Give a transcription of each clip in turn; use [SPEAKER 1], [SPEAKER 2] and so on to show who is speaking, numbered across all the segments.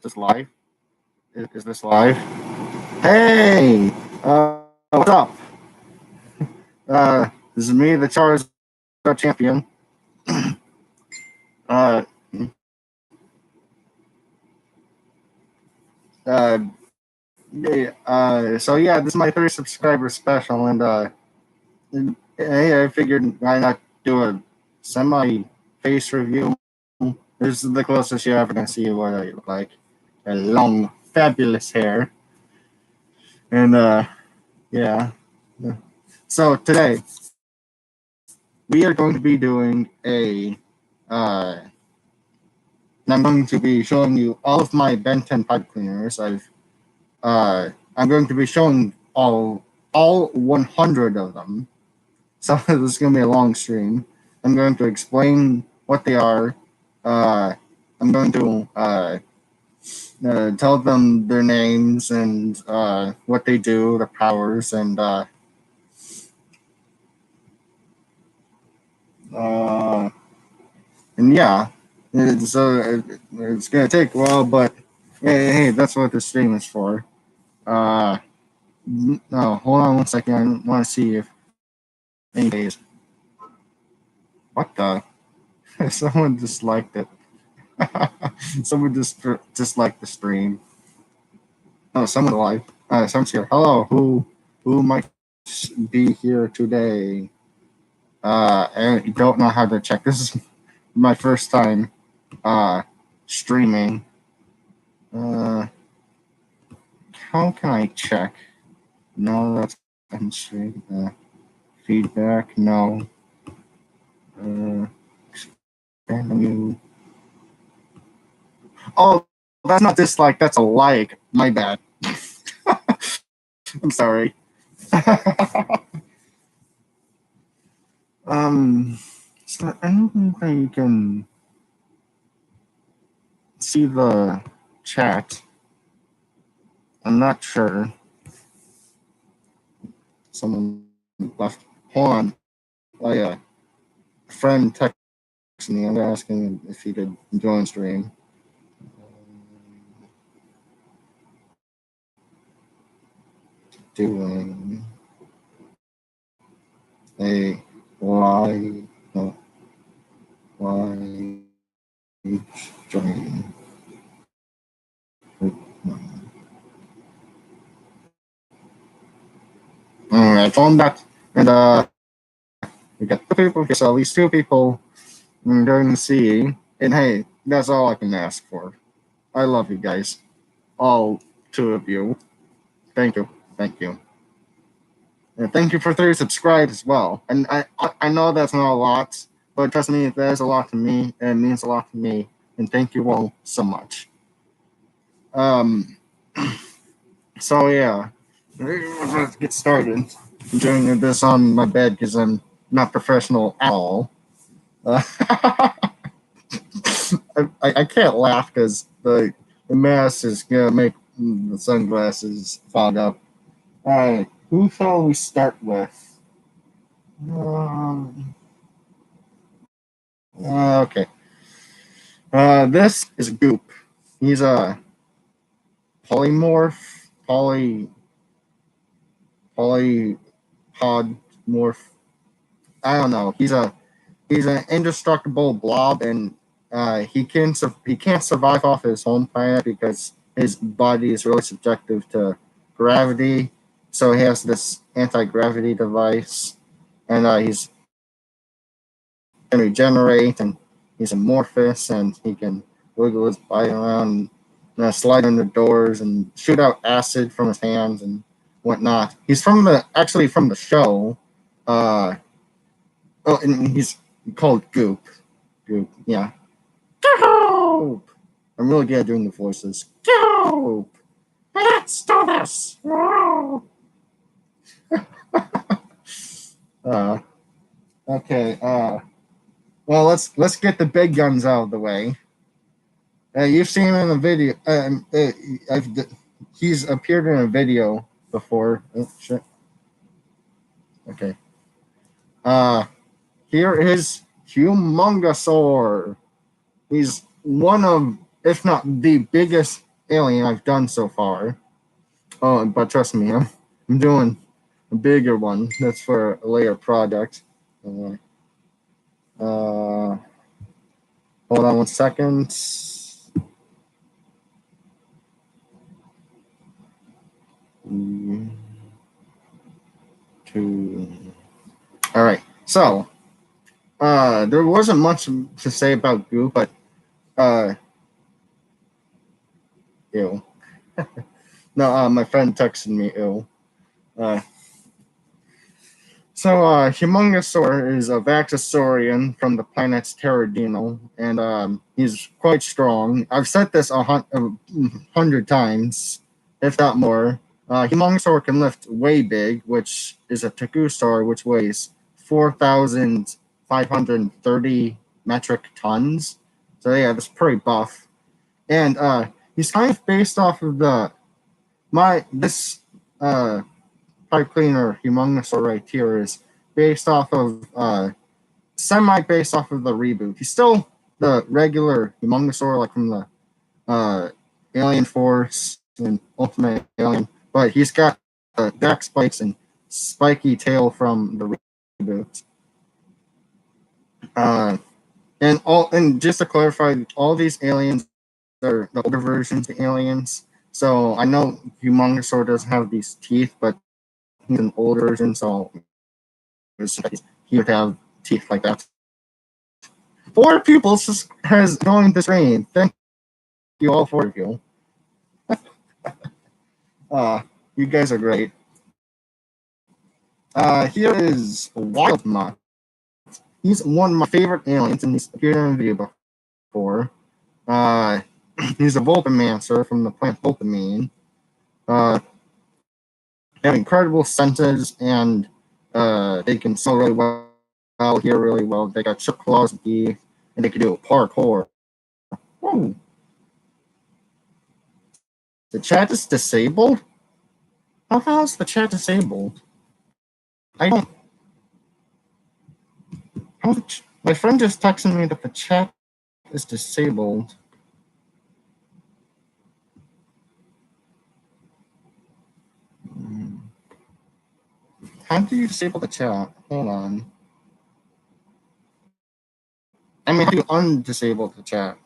[SPEAKER 1] this live? Is this live? Hey, what's up? This is me, the Charizard champion. uh, uh, so yeah, this is my third subscriber special, and hey, I figured why not do a semi face review. This is the closest you're ever gonna see what I look like. A long, fabulous hair, and yeah. So today we are going to be doing uh, I'm going to be showing you all of my Ben 10 pipe cleaners. I'm going to be showing all 100 of them. So this is going to be a long stream. I'm going to explain what they are. Uh, I'm going to tell them their names and what they do, the powers, uh, and yeah. It's going to take a while, but hey, that's what the stream is for. Uh, no, hold on one second. I want to see if any days. What the? Someone disliked it. Someone just disliked the stream. Oh, someone alive. Someone's here. Hello, who might be here today? I don't know how to check. This is my first time streaming. Uh, how can I check? No, that's end stream. Feedback. No. Menu. Oh, that's not dislike. That's a like. My bad. I'm sorry. So I don't think I can see the chat. I'm not sure. Someone left. Hold on. Friend texted me. I'm asking if he could join stream. Doing a live live stream. I told him that, and we got two people here, so at least two people going to see. And hey, that's all I can ask for. I love you guys, all two of you. Thank you, thank you. And thank you for 30 subscribes as well. And I know that's not a lot, but trust me, that is a lot to me, and it means a lot to me. And thank you all so much. Um, so yeah, let's get started. I'm doing this on my bed because I'm not professional at all. I can't laugh because the mask is gonna make the sunglasses fog up. All right, who shall we start with? Um, okay. This is Goop. He's a polymorph, polypod morph. I don't know. He's an indestructible blob, and he can't survive off his home planet because his body is really subjective to gravity. So he has this anti gravity device, and can regenerate, and he's amorphous, and he can wiggle his body around, slide under doors, and shoot out acid from his hands and whatnot. He's from the show. Uh, and he's called Goop. Goop, yeah. Goop! I'm really good at doing the voices. Goop! Let's do this! uh, okay, well, let's get the big guns out of the way. You've seen him in a video. He's appeared in a video before. Oh, shit. Okay. Uh, Here is Humongosaur. He's one of, if not the biggest alien I've done so far. Oh, but trust me, I'm doing a bigger one. That's for a later project. Uh, hold on 1 second. Two. All right. So, there wasn't much to say about Goo, but uh, ew. No, my friend texted me ew. Uh, Humongosaur is a Vaxosaurian from the planet's Terradino, and he's quite strong. I've said this 100 times, if not more. Humongosaur can lift way big, which is a Tegusaur, which weighs 4,530 metric tons. So yeah, that's pretty buff. And he's kind of based off of this uh, pipe cleaner Humongosaur right here is based off of semi based off of the reboot. He's still the regular Humongosaur, like from the Alien Force and Ultimate Alien, but he's got the back spikes and spiky tail from the reboot. Uh, and just to clarify, all these aliens are the older versions of aliens. So I know Humongosaur doesn't have these teeth, but he's an older version, so he would have teeth like that. 4 pupils has joined the train. Thank you, all 4 of you. Uh, you guys are great. Here is Wild Mutt. He's one of my favorite aliens, and he's appeared in a video before. Uh, he's a Vulcamancer from the planet Vulcamine. Uh, they have incredible senses, and they can smell really well, hear really well. They got sharp claws and teeth, and they can do parkour. Whoa. The chat is disabled? How is the chat disabled? I don't. My friend just texted me that the chat is disabled. How do you disable the chat? Hold on. I mean, how do you undisable the chat?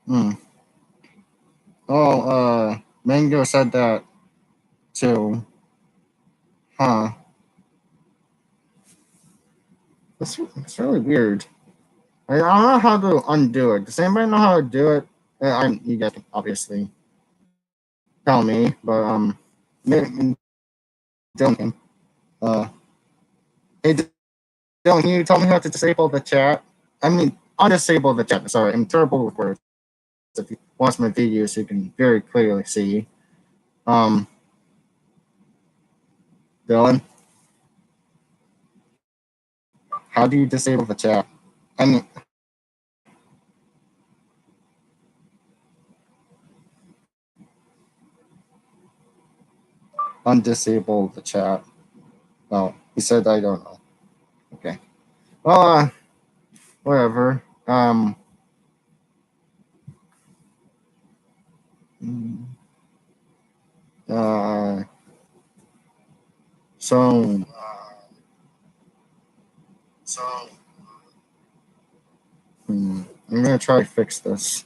[SPEAKER 1] Hmm. Oh, Mango said that too. Huh. That's really weird. I don't know how to undo it. Does anybody know how to do it? You guys can obviously tell me, but maybe Dylan. Uh, hey Dylan, can you tell me how to disable the chat? I mean, undisable the chat. Sorry, I'm terrible with words. If you watch my videos, you can very clearly see. Um, Dylan, how do you disable the chat? I mean, undisable the chat. Oh, he said I don't know. Okay. Well, whatever. Uh, so, so, I'm gonna try to fix this.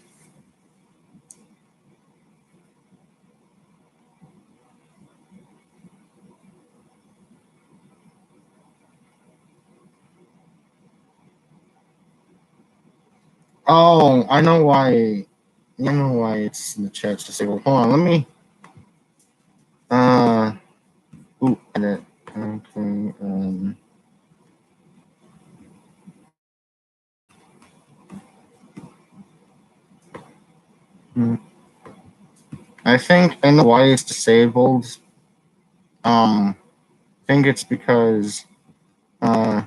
[SPEAKER 1] Oh, I know why. I know why it's in the chat's disabled. Hold on, let me. Uh, edit. Okay. Hmm. I think I know why it's disabled. I think it's because. Uh,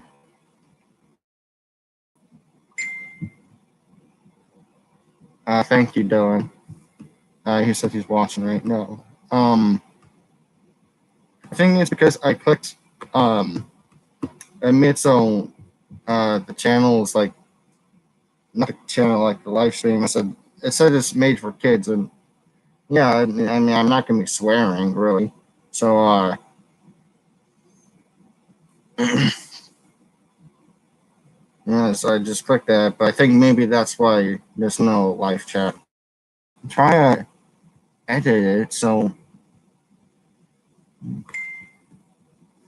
[SPEAKER 1] thank you, Dylan. He said he's watching right now. I think it's because I clicked. I made so the channel is like not the channel, like the live stream. It said it's made for kids, and yeah, I mean, I'm not gonna be swearing really. So yeah, so I just clicked that, but I think maybe that's why there's no live chat. Try to edit it so.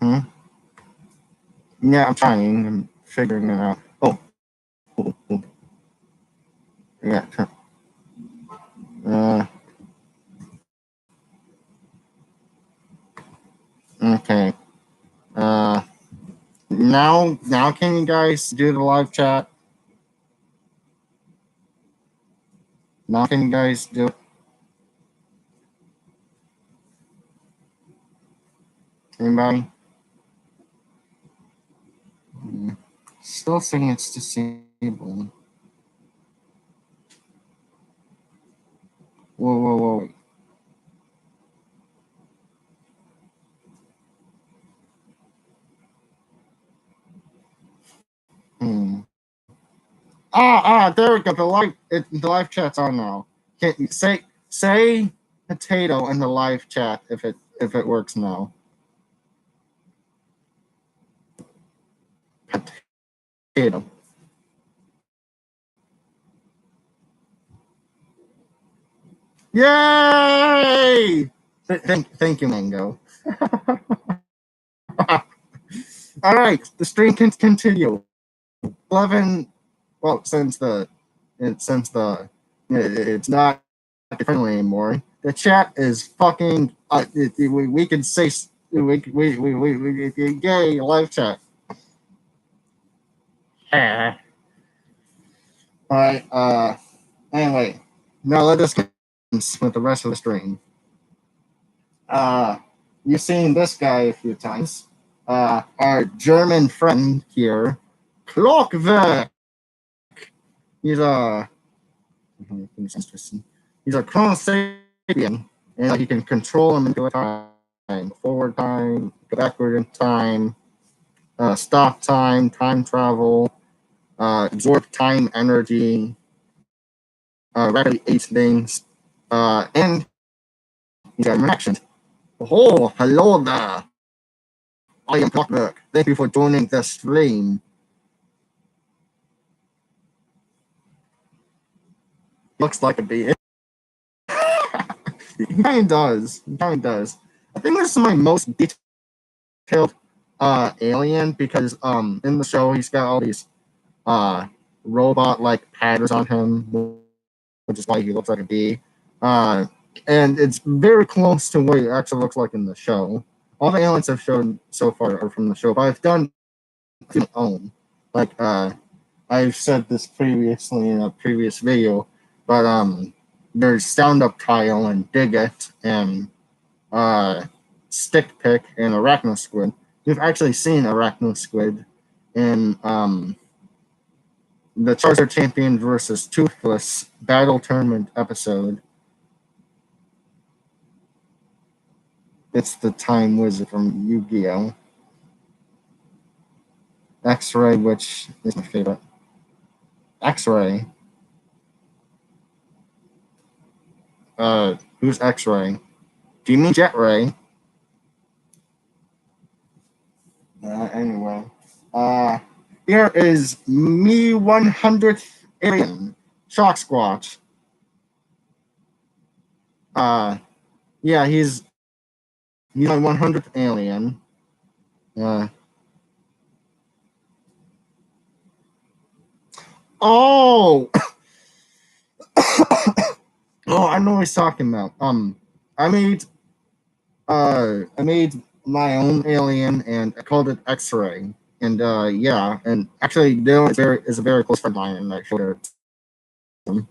[SPEAKER 1] Hmm? Yeah, I'm trying. I'm figuring it out. Oh, cool. Yeah. Uh, okay. Uh, now can you guys do the live chat? Now can you guys do it? Anybody? Still saying it's disabled. Whoa. Hmm. There we go. The live chat's on now. Can you say potato in the live chat if it works now? Potato. Yay! Thank you, Mango. All right, the stream can continue. 11. Well, since the it's not friendly anymore. The chat is fucking. We can say we gay live chat. All right. Anyway, now let us get with the rest of the stream. Uh, you've seen this guy a few times. Our German friend here, Clockwerk. He's a he's a Chrono Sapien, and he can control him into a time, forward time, backward in time, stop time, time travel, absorb time energy, rapidly age things, and he's got interactions. Oh, hello there. I am Clockwork. Thank you for joining the stream. Looks like a bee. He kind of does. I think this is my most detailed alien because in the show he's got all these uh robot like patterns on him, which is why he looks like a bee. Uh, and it's very close to what it actually looks like in the show. All the aliens I've shown so far are from the show, but I've done my own. Like I've said this previously in a previous video, but there's Stand Up Kyle and Dig It and Stick Pick and Arachno Squid. You've actually seen Arachno Squid in the Charizard Champion versus Toothless Battle Tournament episode. It's the Time Wizard from Yu-Gi-Oh! X-Ray, which is my favorite. X-Ray. Who's X-Ray? Do you mean Jet Ray? Anyway. Here is me 100th alien, Shock Squatch. Yeah, he's my 100th alien. Oh! Oh, I know what he's talking about. I made my own alien and I called it X-Ray. And yeah, and actually Dylan is a very close friend of mine and I showed it to him.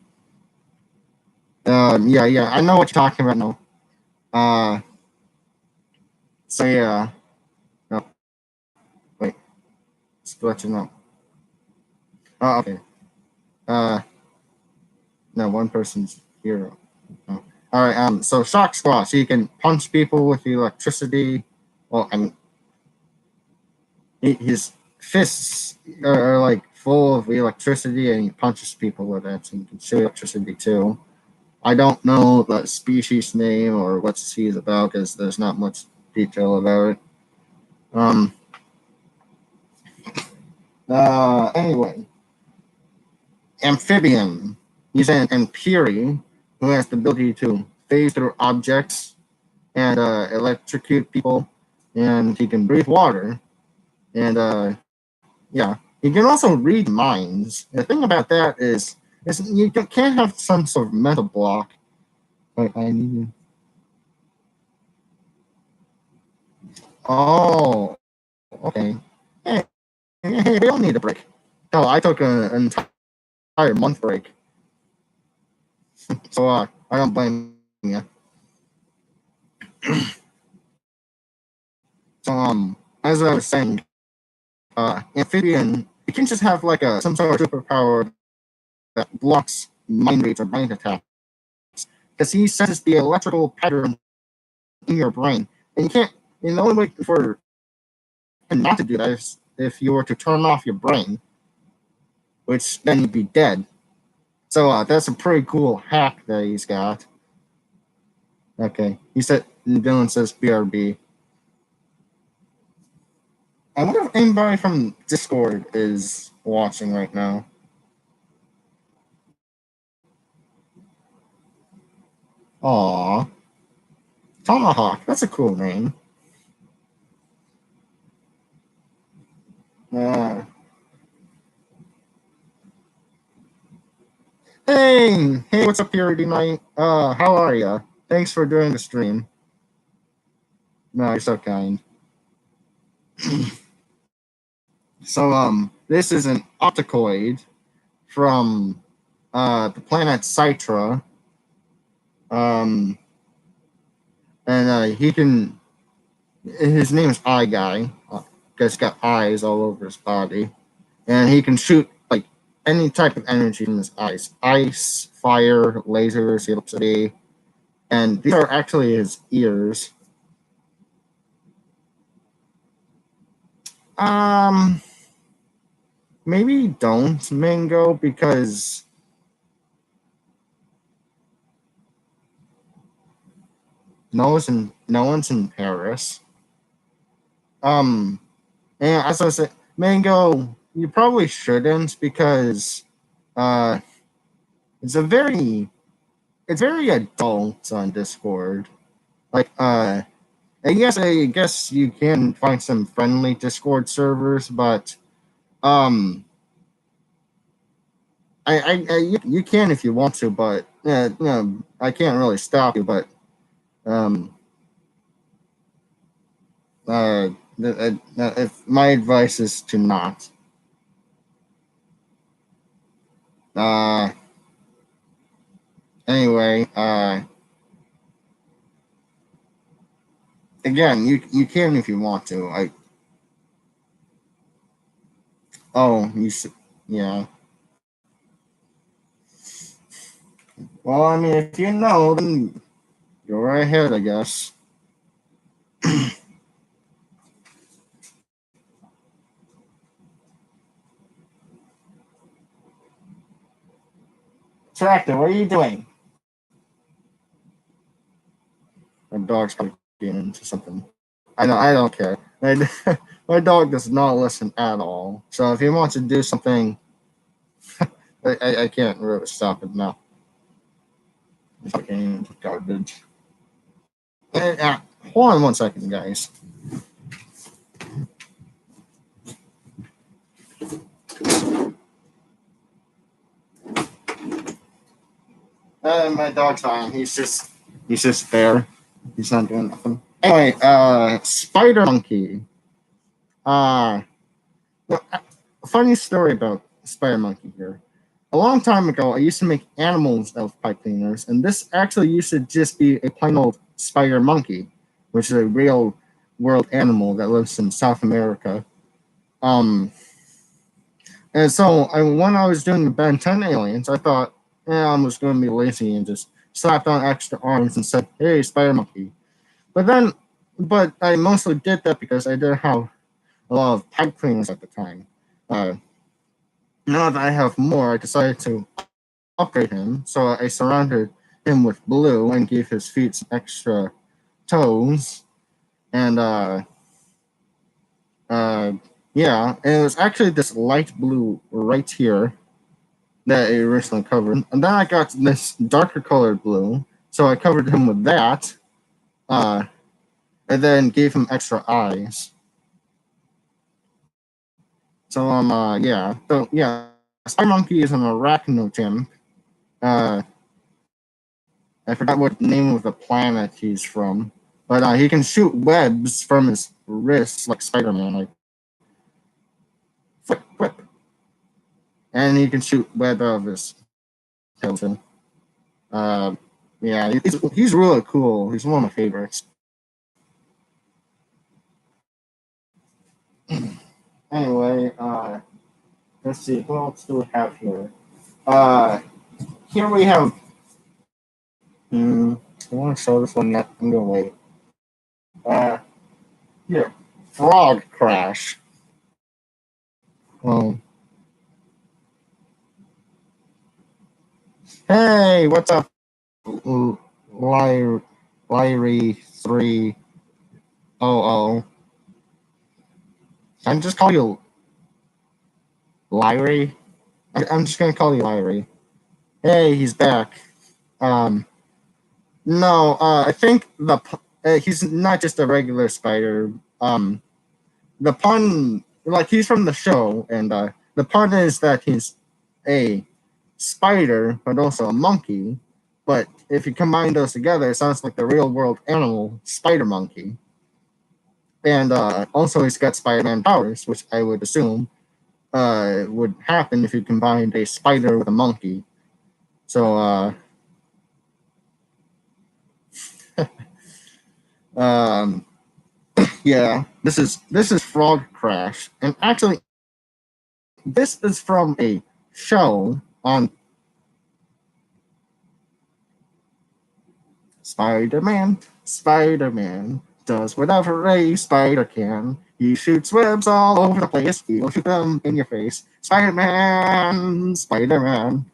[SPEAKER 1] Yeah, I know what you're talking about now. So yeah. No, wait. Just to let you know. Oh, okay. No, one person's hero. Oh. All right. So Shock Squash, you can punch people with electricity. Well, I mean, his fists are like full of electricity and he punches people with it. And you can shoot electricity too. I don't know the species name or what he's about because there's not much detail about it. Um. Anyway, amphibian. He's an Empyre who has the ability to phase through objects and electrocute people, and he can breathe water. And yeah, he can also read minds. The thing about that is you can't have some sort of mental block. Wait, I need. Oh, okay. Hey, hey, we all need a break. No, I took an entire month break, so I don't blame you. So as I was saying, amphibian, you can just have like a some sort of superpower that blocks mind reads or mind attacks because he senses the electrical pattern in your brain, and you can't. And the only way for him not to do that is if you were to turn off your brain, which then you'd be dead. So that's a pretty cool hack that he's got. Okay, he said Dylan says BRB. I wonder if anybody from Discord is watching right now. Aw, Tomahawk. That's a cool name. Uh, hey, what's up, Purity Knight? How are ya? Thanks for doing the stream. No, you're so kind. So, this is an opticoid from the planet Cytra. Um, and he can. His name is Eye Guy. Guy's got eyes all over his body, and he can shoot like any type of energy in his eyes: ice, fire, lasers, electricity, and these are actually his ears. Um, maybe don't Mango because no one's in Paris. Um, and as I said, Mango, you probably shouldn't because uh, it's a very it's very adult on Discord. Like I guess you can find some friendly Discord servers, but um, you can if you want to, but I can't really stop you. But um, uh, if my advice is to not. Uh, anyway, again, you can if you want to. Oh, yeah. Well, I mean, if you know, then go right ahead, I guess. Tractor, what are you doing? My dog's probably getting into something. I don't care. My dog does not listen at all. So if he wants to do something, I can't really stop it now. It's fucking garbage. Hold on one second, guys. My dog's fine. He's just there. He's not doing nothing. Anyway, Spider Monkey. Uh, well, a funny story about Spider Monkey here. A long time ago, I used to make animals out of pipe cleaners, and this actually used to just be a plain old spider monkey, which is a real world animal that lives in South America. Um, and so when I was doing the Ben 10 aliens, I thought, I was going to be lazy and just slapped on extra arms and said, "Hey, spider monkey." But then, but I mostly did that because I didn't have a lot of pipe cleaners at the time. Uh, now that I have more, I decided to upgrade him. So I surrounded him with blue and gave his feet some extra toes. And uh, yeah, and it was actually this light blue right here that I originally covered. And then I got this darker colored blue, so I covered him with that. Uh, and then gave him extra eyes. So Spider Monkey is an arachnochimp. Uh, I forgot what name of the planet he's from, but he can shoot webs from his wrists like Spider Man, like flip, flip, and he can shoot web out of his tail too. Uh, yeah, he's really cool. He's one of my favorites. Anyway, let's see, who else do we have here? Uh, Here we have. I want to show this one yet. I'm gonna wait. Uh, Here, Frog Crash. Um, hey, what's up, Lyre, Lyre 300? I'm just call you Lyre. I'm just gonna call you Lyre. Hey, he's back. Um, no, I think he's not just a regular spider. The pun, like he's from the show, and the pun is that he's a spider, but also a monkey. But if you combine those together, it sounds like the real world animal, Spider Monkey. And also, he's got Spider Man powers, which I would assume would happen if you combined a spider with a monkey. So, um, yeah, this is Frog Crash, and actually, this is from a show on Spider Man. Spider Man does whatever a spider can. He shoots webs all over the place. He'll shoot them in your face. Spider Man, Spider Man.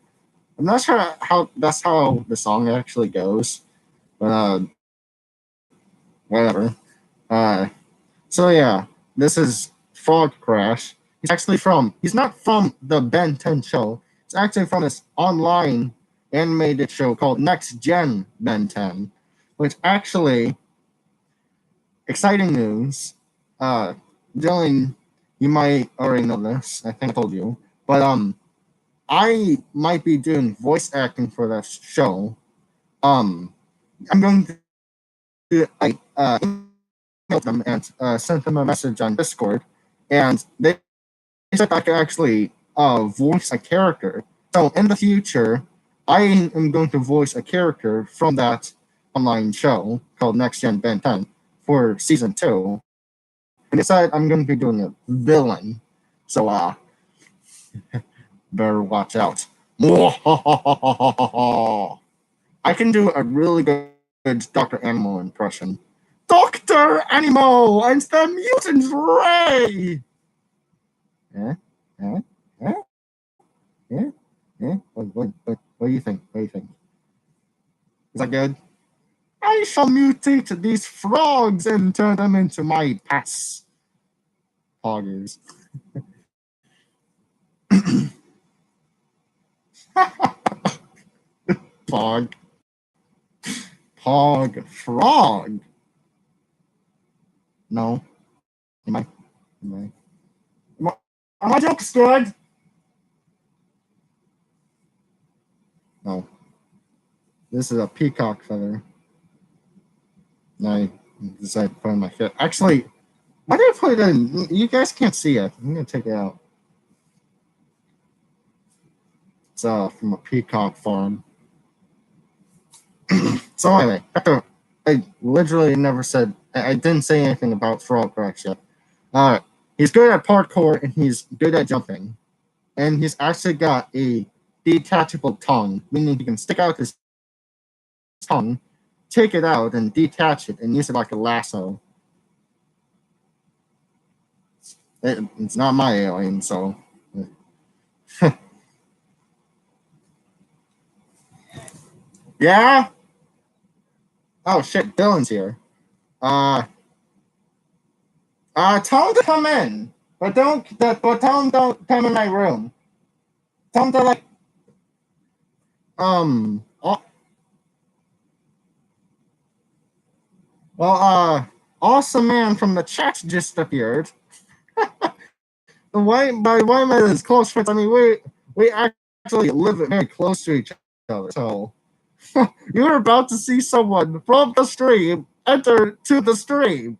[SPEAKER 1] I'm not sure how that's how the song actually goes, but whatever. Uh, so yeah, this is Frog Crash. He's not from the Ben 10 show. It's actually from this online animated show called Next Gen Ben 10, which actually, exciting news. Uh, Dylan, you might already know this. I think I told you, but I might be doing voice acting for that show. Um, I'm going to emailed them and sent them a message on Discord, and they said I could actually voice a character. So in the future, I am going to voice a character from that online show called Next Gen Ben 10 for season 2. And decided I'm going to be doing a villain. So better watch out. I can do a really good Dr. Animal impression. Dr. Animal and the mutant ray! Eh? Eh? Eh? Eh? Eh? What do you think? What do you think? Is that good? I shall mutate these frogs and turn them into my pets. Poggers. Pog. Pog. Frog. No. Am I? Am I? Are my jokes good? No. This is a peacock feather. I decided to put in my fit. Actually, why did I put it in? You guys can't see it. I'm gonna take it out. It's from a peacock farm. So anyway, I literally never said. I didn't say anything about Frog Crash yet. Uh, he's good at parkour and he's good at jumping, and he's actually got a detachable tongue, meaning he can stick out his tongue, take it out, and detach it, and use it like a lasso. It's not my alien, so Yeah? Oh shit, Dylan's here. Uh tell him to come in. But tell him don't come in my room. Tell him to like oh, well awesome man from the chat just appeared. Why am I his close friends? I mean we actually live very close to each other, so you're about to see someone from the stream enter to the stream.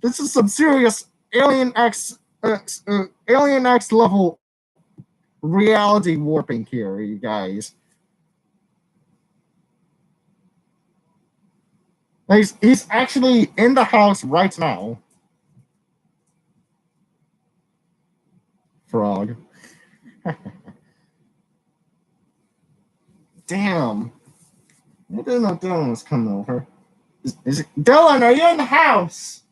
[SPEAKER 1] This is some serious Alien X level reality warping here, you guys. He's actually in the house right now. Frog. Damn. I didn't know Dylan was coming over. Is it Dylan, are you in the house?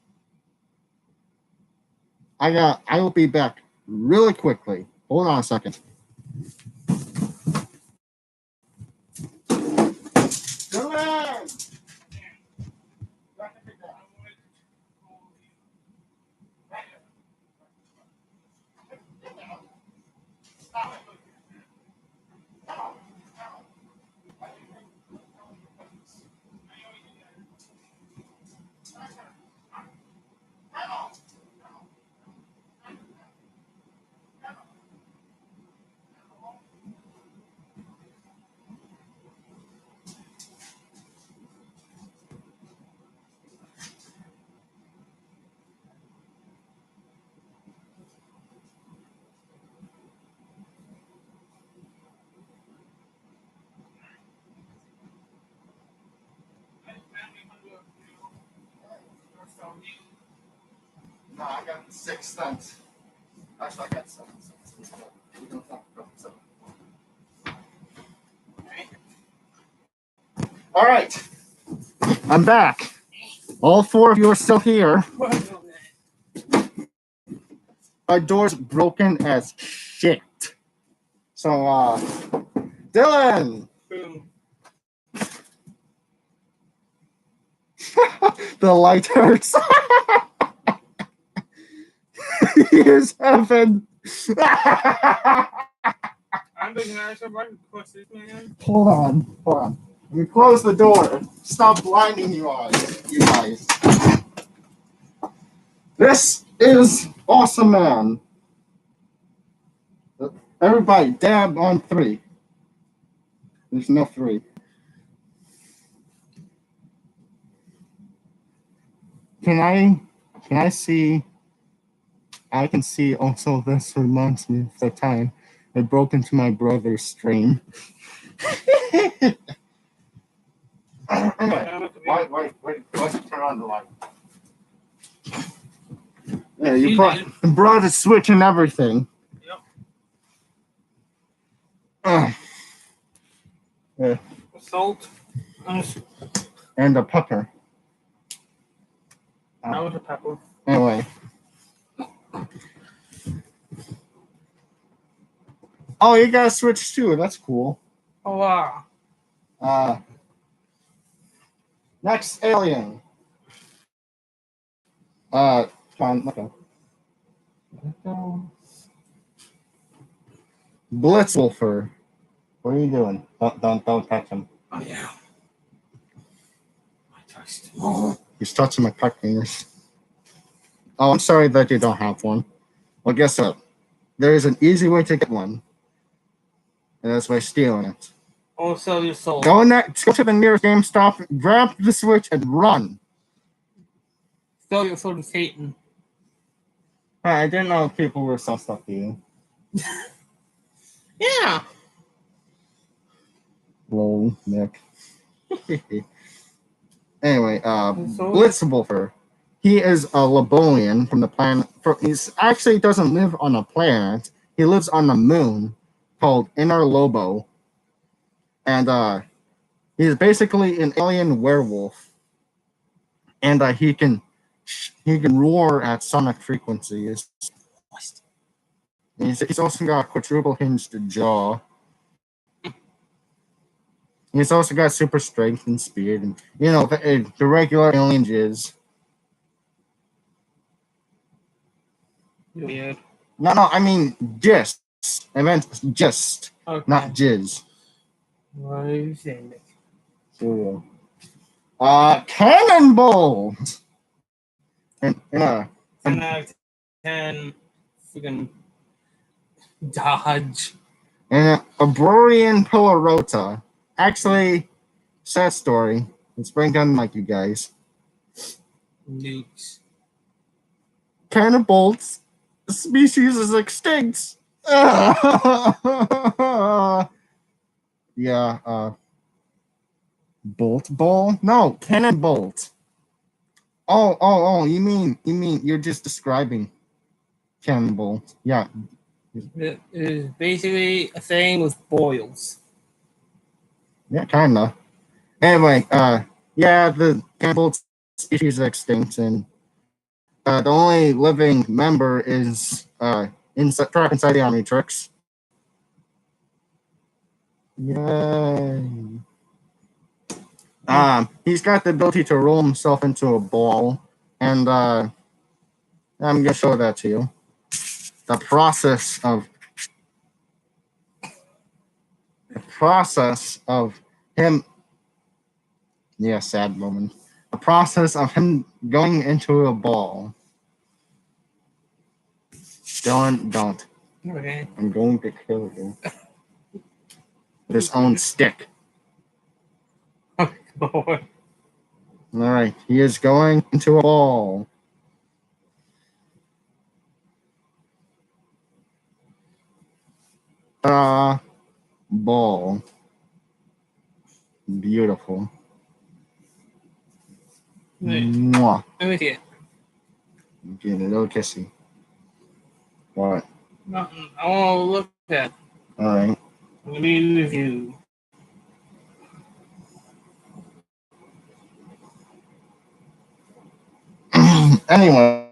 [SPEAKER 1] I will be back really quickly. Hold on a second. Dylan! No, I got 6 cents. Actually, I got 7 cents. All right, I'm back. All 4 of you are still here. My door's broken as shit. So, Dylan!
[SPEAKER 2] Boom.
[SPEAKER 1] The light hurts. Here's heaven.
[SPEAKER 2] I'm being nice about this, man.
[SPEAKER 1] Hold on. Let me close the door. Stop blinding you guys. This is Awesome Man. Everybody, dab on 3. There's no 3. Can I see? I can see also this reminds me of the time I broke into my brother's stream. Anyway, wait, turn on the light. Yeah, you brought a switch and everything.
[SPEAKER 2] Yep.
[SPEAKER 1] Yeah.
[SPEAKER 2] Salt.
[SPEAKER 1] And a pepper.
[SPEAKER 2] That was a pepper.
[SPEAKER 1] Anyway. Oh, you got a switch too. That's cool.
[SPEAKER 2] Oh, wow.
[SPEAKER 1] Next alien. Come on, okay. Blitzwolfer. What are you doing? Don't touch him.
[SPEAKER 2] Oh, yeah. I touched him.
[SPEAKER 1] He's touching my cock fingers. Oh, I'm sorry that you don't have one. Well, guess what? There is an easy way to get one. And that's by stealing it.
[SPEAKER 2] Oh, sell your soul.
[SPEAKER 1] Go to the nearest GameStop, grab the Switch, and run.
[SPEAKER 2] Sell your soul to Satan.
[SPEAKER 1] I didn't know people were so stuff to you.
[SPEAKER 2] Yeah.
[SPEAKER 1] Lol, Nick. Anyway, Blitzwolfer. He is a Labolian from the planet. He actually doesn't live on a planet. He lives on the moon called Inner Lobo. And he's basically an alien werewolf. And he can roar at sonic frequencies. He's also got quadruple hinged jaw. He's also got super strength and speed, and the regular alien jizz.
[SPEAKER 2] Weird.
[SPEAKER 1] No, I mean just. I meant just,
[SPEAKER 2] Okay.
[SPEAKER 1] not jizz.
[SPEAKER 2] What are you saying?
[SPEAKER 1] So, cannonball. And
[SPEAKER 2] 10 out of 10. Freaking dodge.
[SPEAKER 1] and a Brorian Pillarota. Actually, sad story. Let's bring down the mic, you guys.
[SPEAKER 2] Nukes.
[SPEAKER 1] Cannonbolts. The species is extinct. Yeah. Bolt ball? No, cannon bolt. Oh! You mean you're just describing cannon bolt? Yeah.
[SPEAKER 2] It is basically a thing with boils.
[SPEAKER 1] Yeah, kinda. Anyway, yeah, the cannon bolt species is extinct, and the only living member is trapped inside the Omnitrix. Yay! He's got the ability to roll himself into a ball, and I'm gonna show that to you. The process of him. Yeah, sad moment. The process of him going into a ball. Don't.
[SPEAKER 2] Okay.
[SPEAKER 1] I'm going to kill you. With his own stick.
[SPEAKER 2] Oh, Lord.
[SPEAKER 1] Alright, he is going into a ball. Ball. Beautiful. Mwah.
[SPEAKER 2] Let me see it.
[SPEAKER 1] Get a little kissy. What?
[SPEAKER 2] Nothing. I want to look at it.
[SPEAKER 1] Alright.
[SPEAKER 2] Let me review.
[SPEAKER 1] Anyway,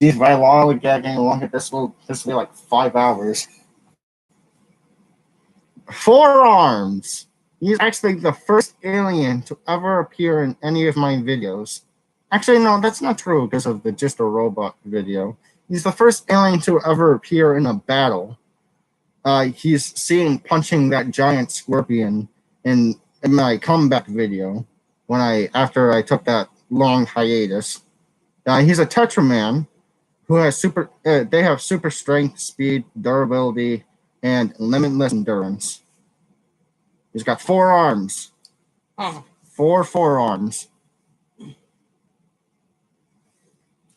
[SPEAKER 1] geez, by law, we're getting longer. This will be like 5 hours. Forearms. He's actually the first alien to ever appear in any of my videos. Actually, no, that's not true because of the Just a Robot video. He's the first alien to ever appear in a battle. He's seen punching that giant scorpion in my comeback video after I took that long hiatus. He's a Tetraman who has they have super strength, speed, durability, and limitless endurance. He's got 4 arms.
[SPEAKER 2] Oh.
[SPEAKER 1] 4 forearms.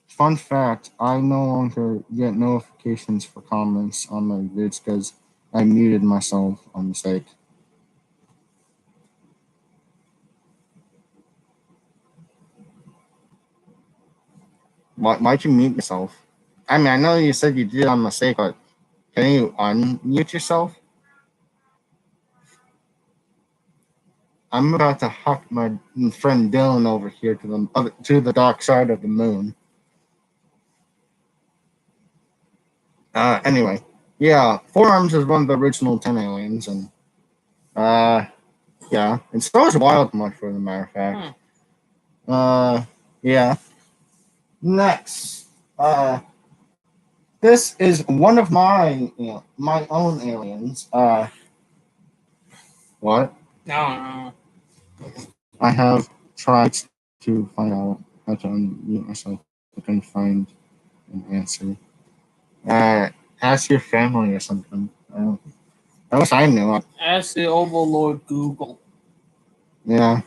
[SPEAKER 1] Fun fact, I no longer get notifications for comments on my vids because I muted myself on mistake. Why'd you mute yourself? I mean, I know you said you did it on mistake, but can you unmute yourself? I'm about to huck my friend Dylan over here to the dark side of the moon. Anyway, yeah, Forearms is one of the original 10 aliens, and yeah, and so is Wildmush, for the matter of fact. Yeah. Next, this is one of my own aliens. What?
[SPEAKER 2] No.
[SPEAKER 1] I have tried to find out how to unmute myself. I couldn't find an answer. Ask your family or something. I wish I knew.
[SPEAKER 2] Ask the Overlord Google.
[SPEAKER 1] Yeah.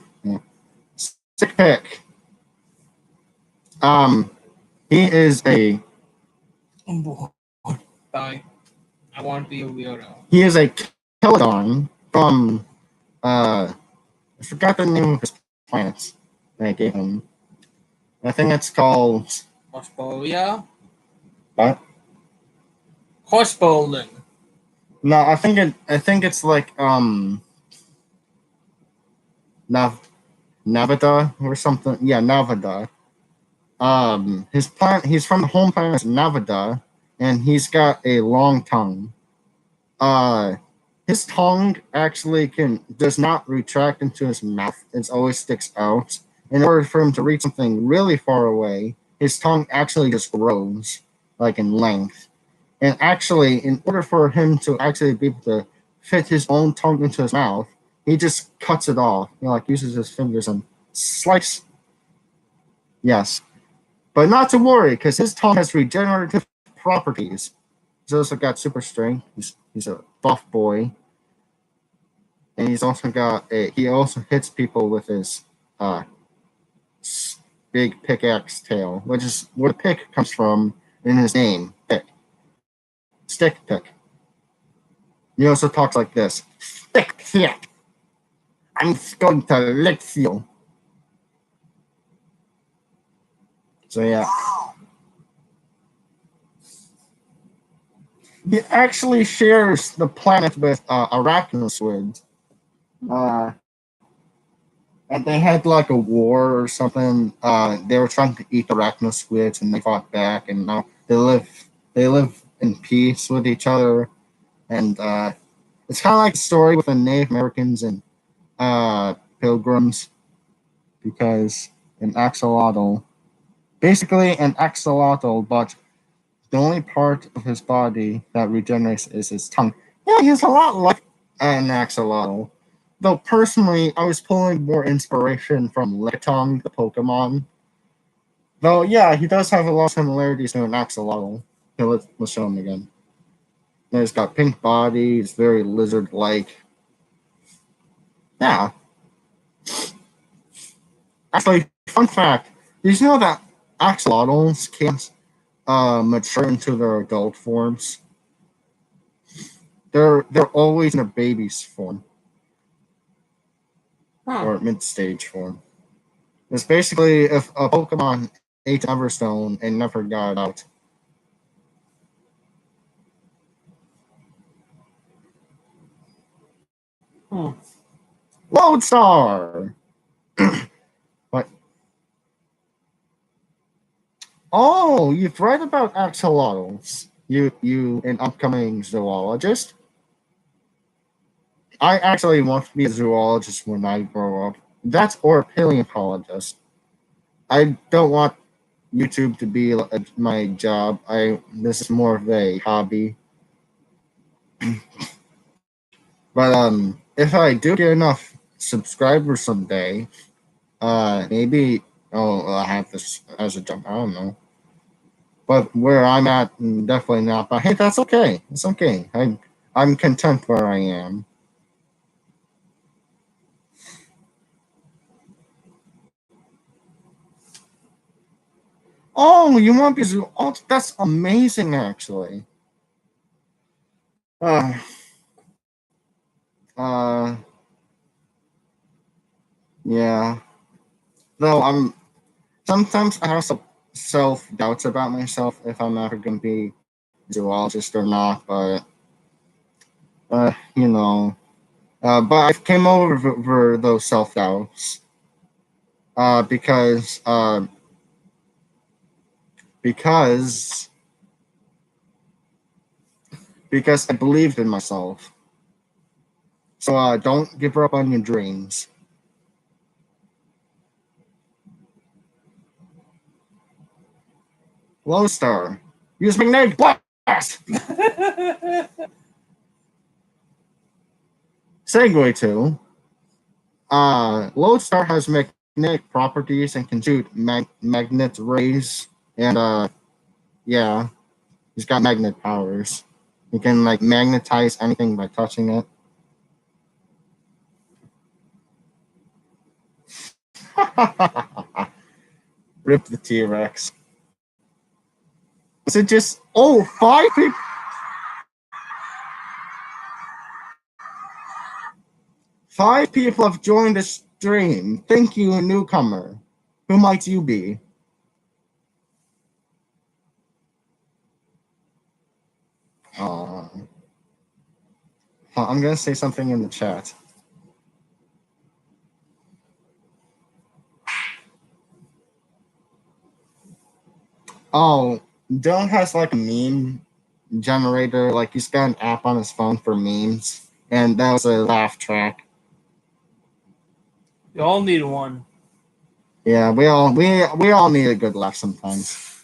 [SPEAKER 1] Sick pick. He is a.
[SPEAKER 2] Sorry. I want to be a weirdo.
[SPEAKER 1] He is a Keladon from. I forgot the name of his planet that I gave him. I think it's called.
[SPEAKER 2] Horsebolia?
[SPEAKER 1] What?
[SPEAKER 2] Horsebowling.
[SPEAKER 1] No, I think it's like Navada or something. Yeah, Navada. His planet. He's from the home planet Navada, and he's got a long tongue. Uh, his tongue actually can does not retract into his mouth. It always sticks out. In order for him to reach something really far away, his tongue actually just grows, like in length. And actually, in order for him to actually be able to fit his own tongue into his mouth, he just cuts it off. Like uses his fingers and slice. Yes, but not to worry, because his tongue has regenerative properties. He's also got super strength. He's a buff boy, and he's also got a. He also hits people with his uh, big pickaxe tail, which is where the pick comes from in his name. Pick, stick pick. He also talks like this: stick pick. I'm going to lick you. So yeah, he actually shares the planet with Arachnoswid. Uh, and they had like a war or something. They were trying to eat arachnosquids, and they fought back, and now they live in peace with each other. And it's kind of like a story with the Native Americans and pilgrims, because an axolotl, basically an axolotl, but the only part of his body that regenerates is his tongue. Yeah, he's a lot like an axolotl. Though personally, I was pulling more inspiration from Lickitung, the Pokemon. Though, yeah, he does have a lot of similarities to an axolotl. Okay, let's show him again. He's got pink body. He's very lizard-like. Yeah. Actually, fun fact: did you know that axolotls can't mature into their adult forms? They're always in a baby's form
[SPEAKER 2] Huh.
[SPEAKER 1] or mid-stage form. It's basically if a Pokemon ate Everstone and never got out.
[SPEAKER 2] Hmm.
[SPEAKER 1] Lodestar! But oh, you've read about axolotls. You an upcoming zoologist? I actually want to be a zoologist when I grow up. That's or a paleontologist. I don't want YouTube to be my job. I This is more of a hobby. But if I do get enough subscribers someday, maybe I'll have this as a job. I don't know. But where I'm at, definitely not. But hey, that's okay. It's okay. I'm content where I am. Oh, you want to be? Oh, that's amazing, actually. Uh, uh, yeah. Though sometimes I have some self doubts about myself if I'm ever gonna be a zoologist or not. But you know, but I came over those self doubts because because because I believed in myself. So don't give up on your dreams. Lodestar, use magnetic blast. Segue to Lodestar has magnetic properties and can shoot magnet rays, and yeah, he's got magnet powers. He can like magnetize anything by touching it. Rip the T Rex. Is it just five people? Five people have joined the stream. Thank you, newcomer. Who might you be? Uh, I'm gonna say something in the chat. Oh, Dylan has like a meme generator. Like he's got an app on his phone for memes, and that was a laugh track.
[SPEAKER 2] We all need one.
[SPEAKER 1] Yeah, we all need a good laugh sometimes.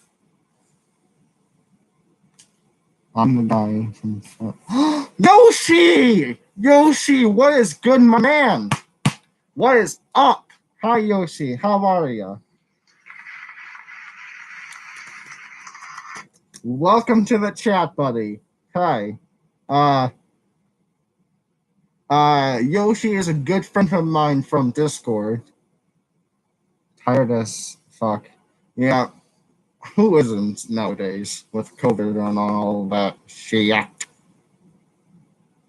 [SPEAKER 1] I'm the guy from Yoshi! Yoshi, what is good, my man? What is up? Hi, Yoshi. How are you? Welcome to the chat, buddy. Hi. Uh, Yoshi is a good friend of mine from Discord. Tired as fuck. Yeah, who isn't nowadays with COVID and all that shit?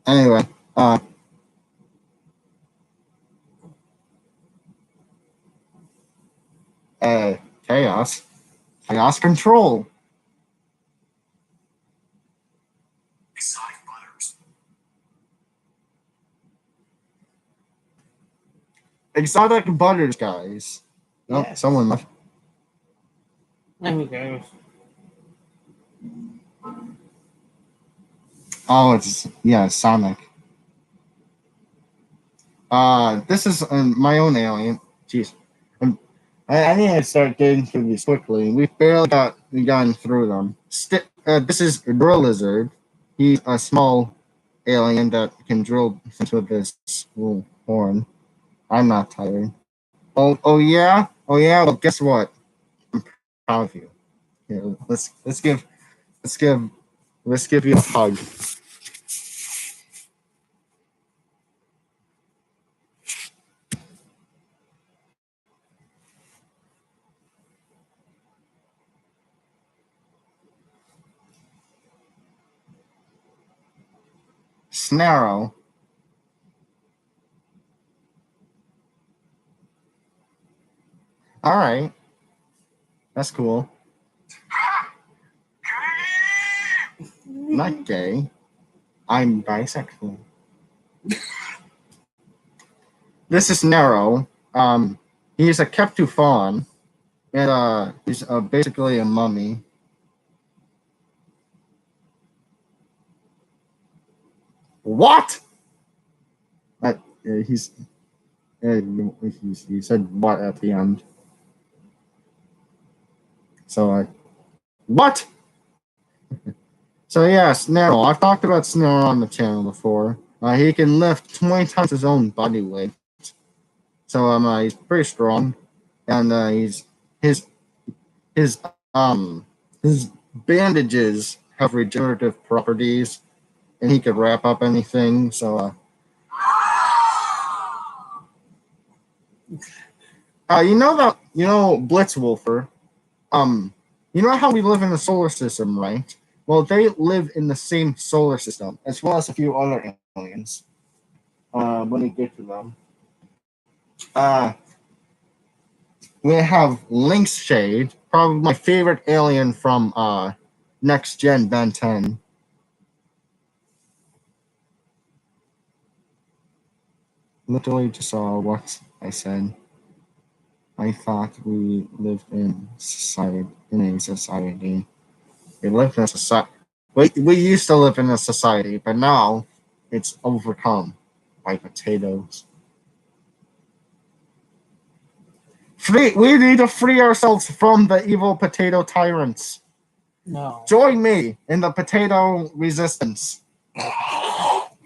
[SPEAKER 1] Anyway, uh, uh, chaos. Chaos control. Exotic butters. Exotic butters, guys. Nope,
[SPEAKER 2] Yes.
[SPEAKER 1] someone left.
[SPEAKER 2] Who cares?
[SPEAKER 1] Oh, it's yeah, Sonic. This is my own alien. Jeez, I need to start getting through these quickly. We've barely gotten through them. This is Drill Lizard. He's a small alien that can drill into this little horn. I'm not tired. Oh yeah, oh yeah. Well, guess what? I'm proud of you. Here, let's give let's give you a hug. Snarrow. All right, that's cool. Not gay. I'm bisexual. This is Narrow. He's a Keptu fawn, and he's basically a mummy. What? Uh, he's he said what at the end. So what? So yeah, Snarl. I've talked about Snarl on the channel before. He can lift 20 times his own body weight. So he's pretty strong, and his his his bandages have regenerative properties, and he could wrap up anything. So Blitzwolfer. Um, you know how we live in the solar system, right? Well, they live in the same solar system as well as a few other aliens. When we get to them, uh, we have Lynx Shade, probably my favorite alien from Next Gen Ben 10. Literally just saw what I said. I thought we lived in society. We lived in a society. We used to live in a society, but now it's overcome by potatoes. We need to free ourselves from the evil potato tyrants.
[SPEAKER 2] No.
[SPEAKER 1] Join me in the potato resistance.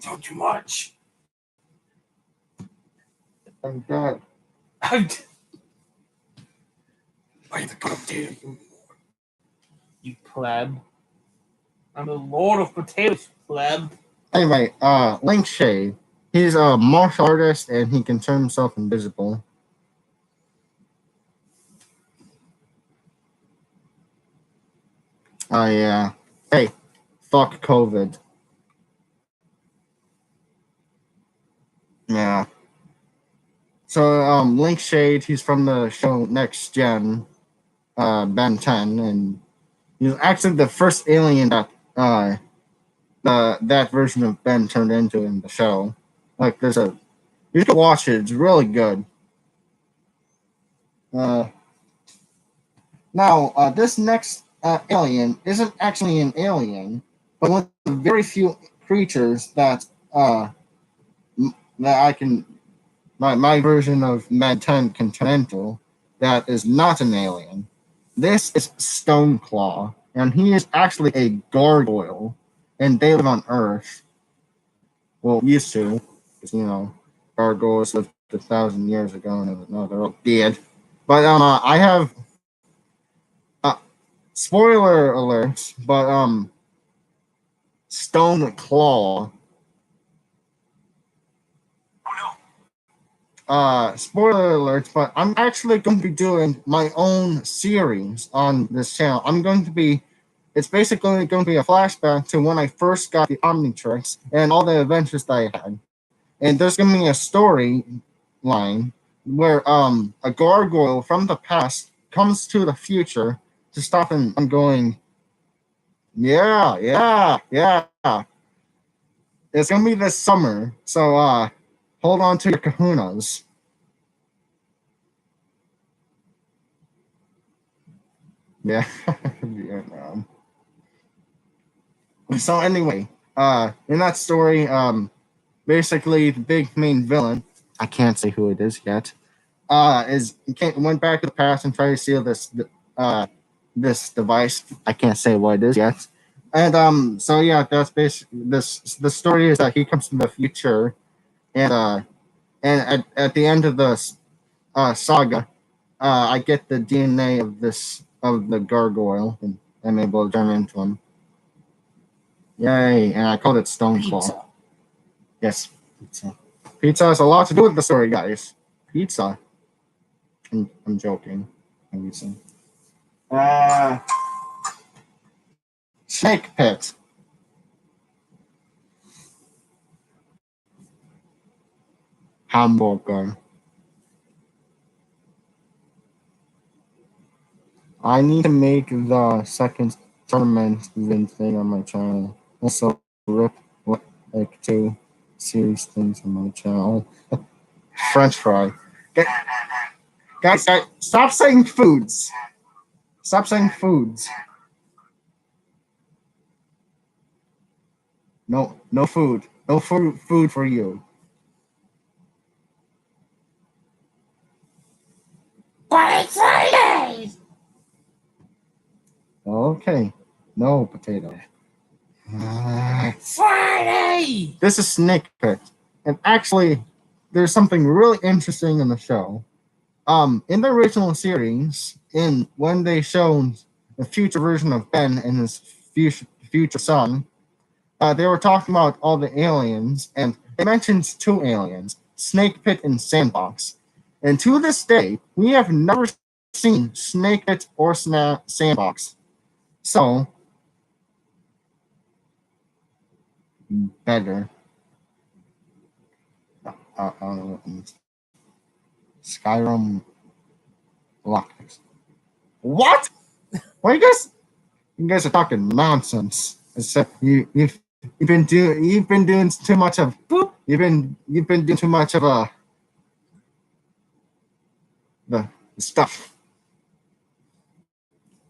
[SPEAKER 2] Not too much.
[SPEAKER 1] I'm dead.
[SPEAKER 2] I the potato. You pleb. I'm the lord of potatoes, pleb.
[SPEAKER 1] Anyway, Link Shade. He's a martial artist and he can turn himself invisible. Oh yeah. Hey, fuck COVID. Yeah. So Link Shade, he's from the show Next Gen, Ben 10, and he's actually the first alien that that version of Ben turned into in the show. Like you can watch it, it's really good. Uh Now, this next alien isn't actually an alien, but one of the very few creatures that I can my version of Mad 10 Continental that is not an alien. This is Stoneclaw, and he is actually a gargoyle, and they live on Earth. Well, used to, because gargoyles lived 1,000 years ago, and no, they're all dead. But I have spoiler alert, but Stoneclaw. Spoiler alert, but I'm actually going to be doing my own series on this channel. It's basically going to be a flashback to when I first got the Omnitrix and all the adventures that I had. And there's going to be a story line where a gargoyle from the past comes to the future to stop an ongoing. Yeah, yeah, yeah. It's going to be this summer, so hold on to your kahunas. Yeah. Vietnam. So anyway, in that story, basically the big main villain, I can't say who it is yet, went back to the past and tried to steal this device. I can't say what it is yet. And so yeah, that's basically this. The story is that he comes from the future, and at the end of the saga, I get the DNA of the gargoyle, and I'm able to turn into him. Yay! And I called it Stoneclaw.
[SPEAKER 2] Pizza.
[SPEAKER 1] Yes, pizza. Pizza has a lot to do with the story, guys. Pizza. I'm joking. I'm using. Uh, Snake Pit. Hamburger. I need to make the second tournament event thing on my channel. Also, rip like 2 series things on my channel. French fry. Guys, stop saying foods. Stop saying foods. No, no food. No food for you.
[SPEAKER 2] But it's Friday!
[SPEAKER 1] Okay. No potato.
[SPEAKER 2] Friday!
[SPEAKER 1] This is Snake Pit. And actually, there's something really interesting in the show. In the original series, in when they showed the future version of Ben and his future son, they were talking about all the aliens, and they mentioned 2 aliens, Snake Pit and Sandbox. And to this day, we have never seen Snake Pit or Sandbox. So, better. I don't know what it means. Skyrim Lockpicks. What? Why you guys are talking nonsense. Except you've been doing too much of boop. You've been doing too much of the stuff.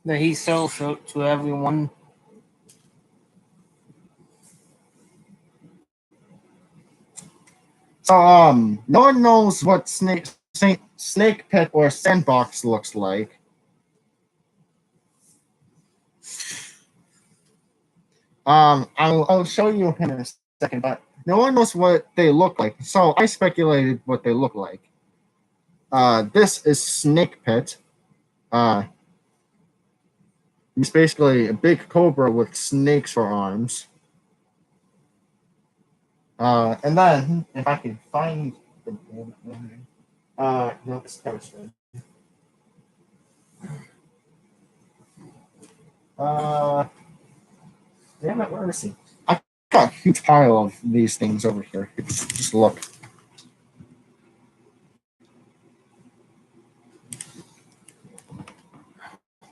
[SPEAKER 2] That he sold to everyone.
[SPEAKER 1] So no one knows what Snake Pit or Sandbox looks like. I'll show you in a second, but no one knows what they look like. So I speculated what they look like. This is Snake Pit. He's basically a big cobra with snakes for arms. And then if I can find the no, this chemistry. Damn it, where is he? I got a huge pile of these things over here. Just look.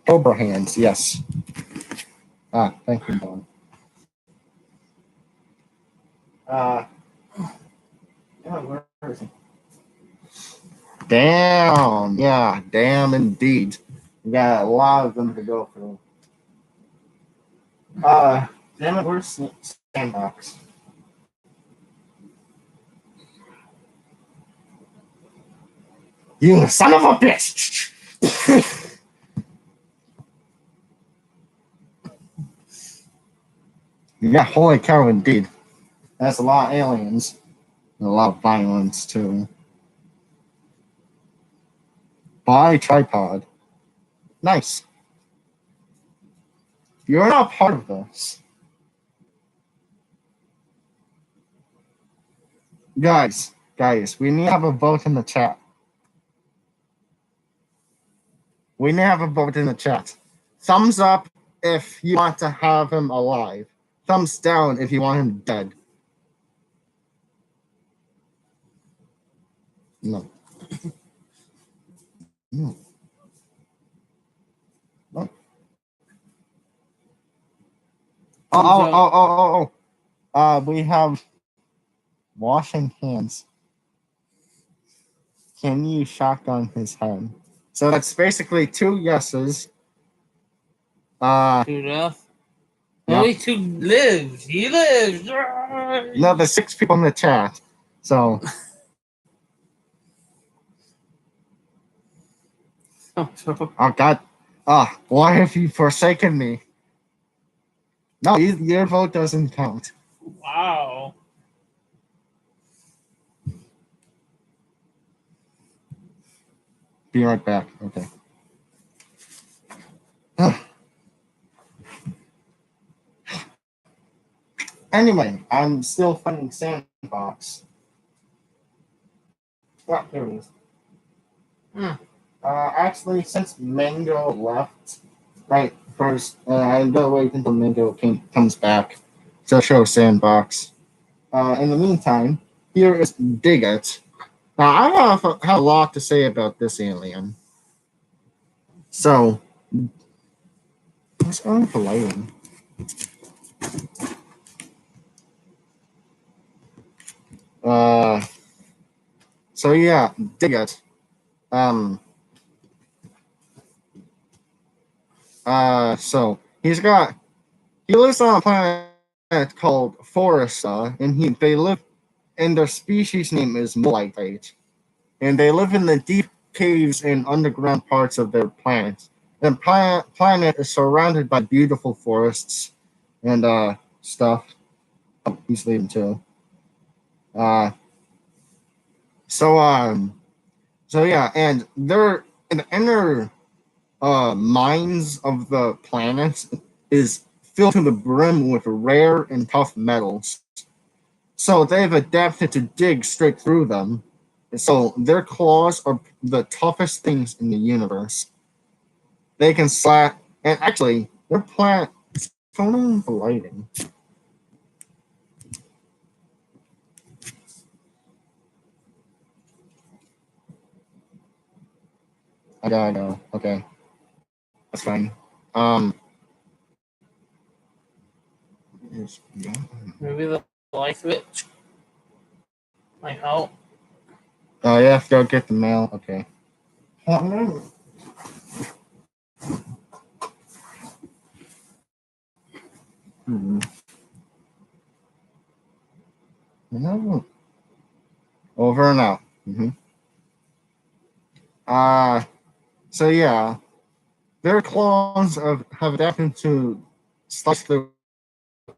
[SPEAKER 1] Cobra hands, yes. Thank you, Don. Yeah, where is he? Damn, yeah, damn indeed. We got a lot of them to go through. Damn it, where's Sandbox? You son of a bitch! Yeah, holy cow, indeed. That's a lot of aliens. And a lot of violence, too. Buy tripod. Nice. You're not part of this. Guys, we need to have a vote in the chat. We need to have a vote in the chat. Thumbs up if you want to have him alive. Thumbs down if you want him dead. No. No. No. We have washing hands. Can you shotgun his head? So that's basically 2 yeses.
[SPEAKER 2] Two death.
[SPEAKER 1] Yeah.
[SPEAKER 2] Only 2 lives. He lives.
[SPEAKER 1] No, there's 6 people in the chat. So oh god. Why have you forsaken me? No, your vote doesn't count.
[SPEAKER 2] Wow.
[SPEAKER 1] Be right back. Okay. Anyway, I'm still finding Sandbox. Oh, there it is. Actually, since Mango left, right first, I'm gonna wait until Mango comes back to show Sandbox. In the meantime, here is Diggit. Now, I have a lot to say about this alien. So, what's on with the lighting? So yeah, Diggit. So he lives on a planet called Foresta, and they live, and their species name is Molite, and they live in the deep caves and underground parts of their planet. The planet is surrounded by beautiful forests and stuff. Oh, he's leaving too. Uh, so yeah, and they're in the inner mines of the planet is filled to the brim with rare and tough metals. So they've adapted to dig straight through them. So their claws are the toughest things in the universe. They can slap, and actually, their plant is phone the lighting. I gotta go. Okay, that's fine.
[SPEAKER 2] Maybe the light switch might help.
[SPEAKER 1] Oh, you have to go get the mail. Okay. Hmm. No. Over and out. Mm-hmm. So yeah, their claws have adapted to slice through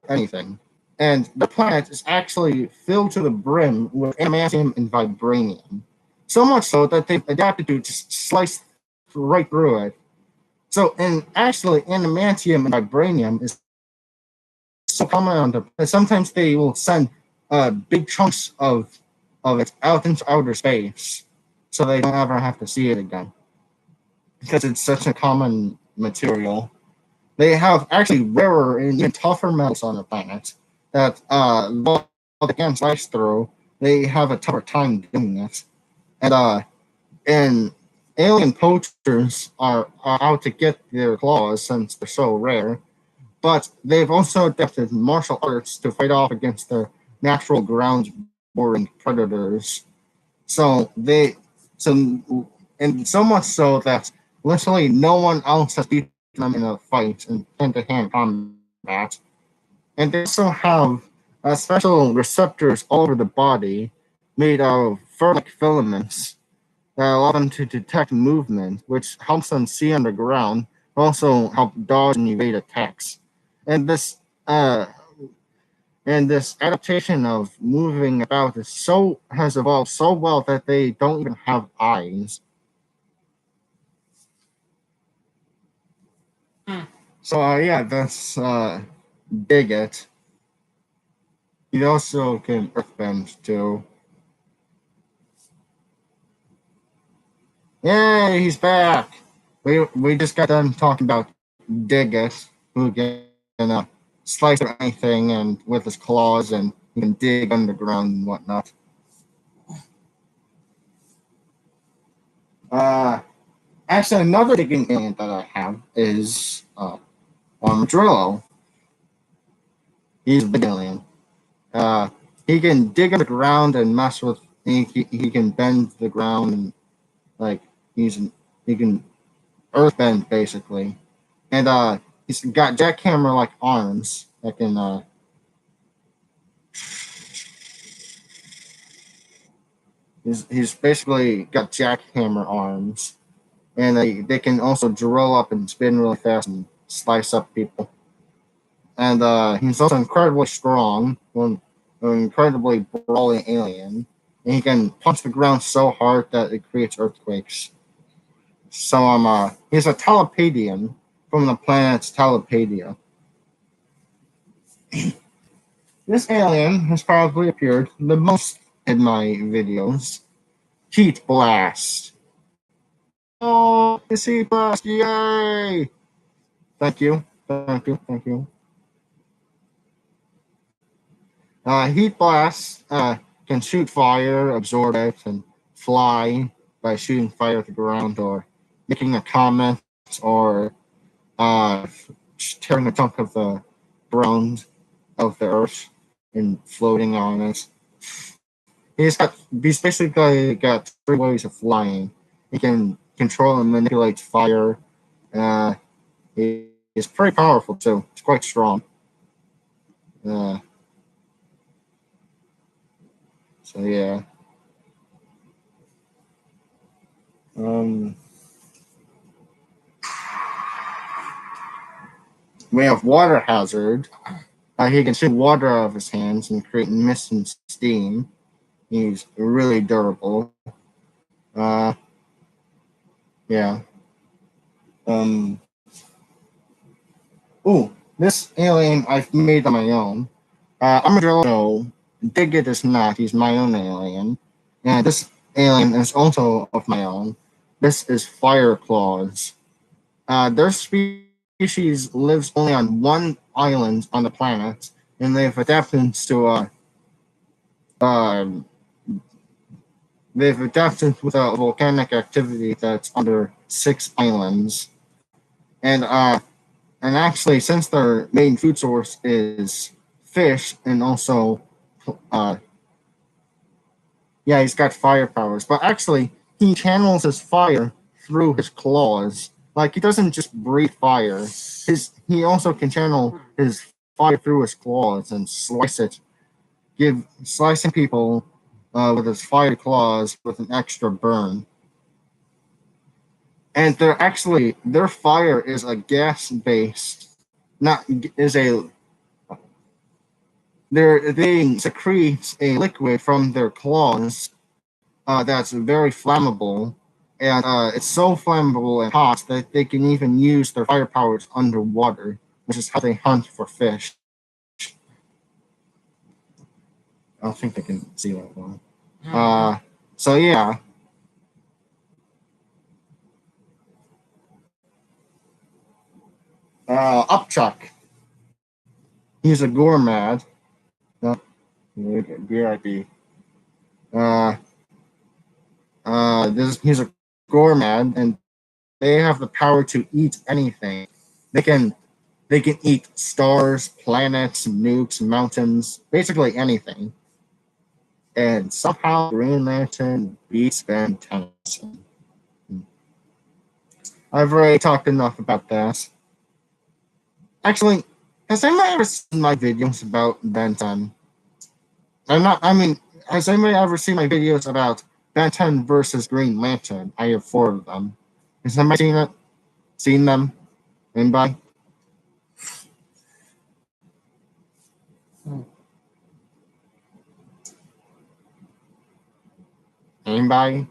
[SPEAKER 1] anything. And the planet is actually filled to the brim with adamantium and vibranium. So much so that they've adapted to just slice right through it. So, and actually, adamantium and vibranium is so common on the planet. Sometimes they will send big chunks of it out into outer space so they don't ever have to see it again. Because it's such a common material. They have actually rarer and even tougher metals on the planet that while they can slice through, they have a tougher time doing it. And alien poachers are out to get their claws since they're so rare. But they've also adapted martial arts to fight off against their natural ground boring predators. So and so much so that literally no one else has beaten them in a fight in hand-to-hand combat. that. And they also have special receptors all over the body made of fur-like filaments that allow them to detect movement, which helps them see underground, also help dodge and evade attacks. And uh, this adaptation of moving about is has evolved so well that they don't even have eyes.
[SPEAKER 2] Hmm.
[SPEAKER 1] So yeah, that's Diggit. He also can earthbend too. Yay, he's back. We just got done talking about Diggit, who can slice through anything and with his claws, and he can dig underground and whatnot. Uh, Actually, another digging alien that I have is Armadillo. He's a big alien. Uh, he can dig underground and mess with. He can bend the ground and like he's he can earthbend basically, and he's got jackhammer like arms that can he's basically got jackhammer arms, and they can also drill up and spin really fast and slice up people. And he's also incredibly strong, an incredibly brawling alien, and he can punch the ground so hard that it creates earthquakes. So he's a Telepadian from the planet Telepadia. This alien has probably appeared the most in my videos. Heat Blast. Oh, it's Heat Blast! Yay! Thank you, thank you, thank you. Heat Blast can shoot fire, absorb it, and fly by shooting fire at the ground or making a comment or uh, tearing a chunk of the ground of the earth and floating on it. He's basically got three ways of flying. He can control and manipulate fire. Uh, he's pretty powerful too. He's quite strong. Uh, so yeah. Um, we have Water Hazard. He can shoot water out of his hands and create mist and steam. He's really durable. Uh, yeah. Um, Ooh, this alien I've made on my own. Armadillo Diggit is not. He's my own alien. And this alien is also of my own. This is Fire Claws. Their species lives only on one island on the planet, and they've adapted to um, they've adapted with a volcanic activity that's under 6 islands. And actually, since their main food source is fish, and also, uh, yeah, he's got fire powers. But actually, he channels his fire through his claws. Like he doesn't just breathe fire. He also can channel his fire through his claws and slice it, give slicing people with his fire claws with an extra burn. And their fire is a gas based, not is a they secrete a liquid from their claws that's very flammable, and it's so flammable and hot that they can even use their fire powers underwater, which is how they hunt for fish. I don't think they can see that one.
[SPEAKER 2] Mhm.
[SPEAKER 1] So yeah, Upchuck. He's a gourmand. No, BRB. Uh, he's a gourmand, and they have the power to eat anything. They can They can eat stars, planets, nukes, mountains, basically anything. And somehow Green Lantern beats Ben Tennyson. I've already talked enough about that. Actually, Has anybody ever seen my videos about Ben 10? I'm not. I mean, has anybody ever seen my videos about Ben 10 versus Green Lantern? I have 4 of them. Has anybody seen it? Seen them? Anybody?
[SPEAKER 2] Hmm.
[SPEAKER 1] Anybody?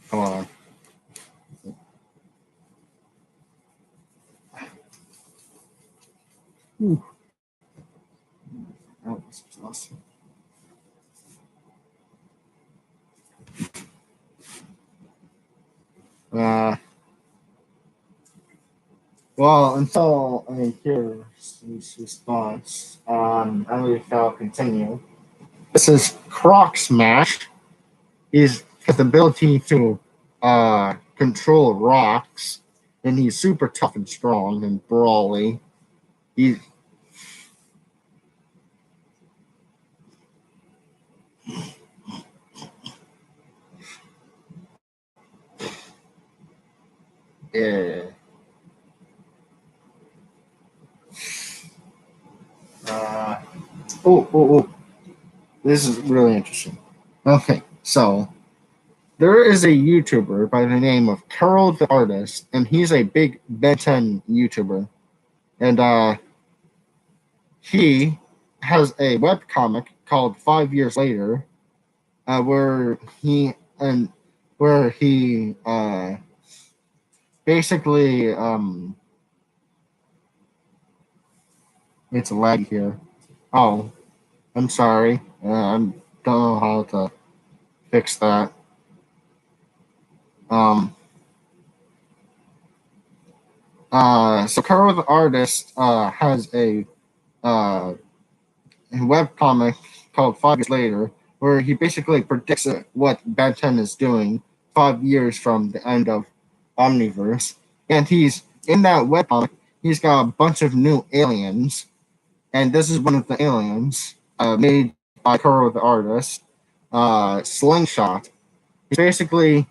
[SPEAKER 1] Come on.
[SPEAKER 2] Ooh.
[SPEAKER 1] Oh, this is awesome. Uh, well, until I hear his response, I shall continue. This is Croc Smash. He's has the ability to control rocks, and he's super tough and strong and brawly. He uh, uh, oh, this is really interesting. Okay, so there is a YouTuber by the name of Carol the Artist, and he's a big Ben 10 YouTuber. And he has a webcomic called 5 Years Later, where and he basically it's a lag here. Oh, I'm sorry. I don't know how to fix that. Um, so Carol the Artist has uh, a webcomic called 5 Years Later, where he basically predicts what Ben 10 is doing 5 years from the end of Omniverse. And he's in that webcomic, he's got a bunch of new aliens. And this is one of the aliens made by Kuro the Artist, Slingshot. He's basically.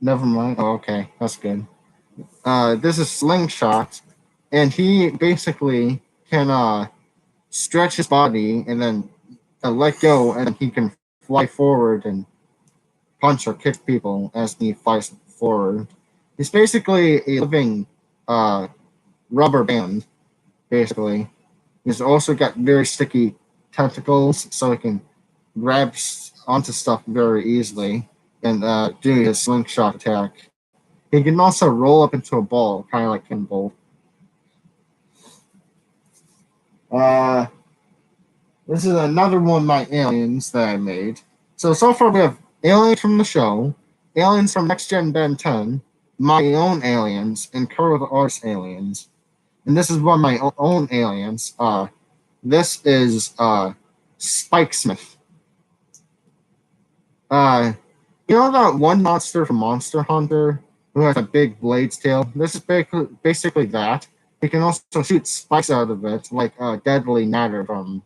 [SPEAKER 1] Never mind. Oh, okay, that's good. This is Slingshot, and he basically can stretch his body and then let go, and he can fly forward and punch or kick people as he flies forward. He's basically a living uh, rubber band, basically. He's also got very sticky tentacles, so he can grab onto stuff very easily and do his slingshot attack. He can also roll up into a ball, kind of like Kimball. Uh, this is another one of my aliens that I made. So far we have aliens from the show, aliens from Next Gen Ben 10, my own aliens, and Kuro the Arts aliens. And this is one of my own aliens. This is Spikesmith. Uh, you know that one monster from Monster Hunter who has a big blade's tail? This is basically that. He can also shoot spikes out of it, like Deadly Matter from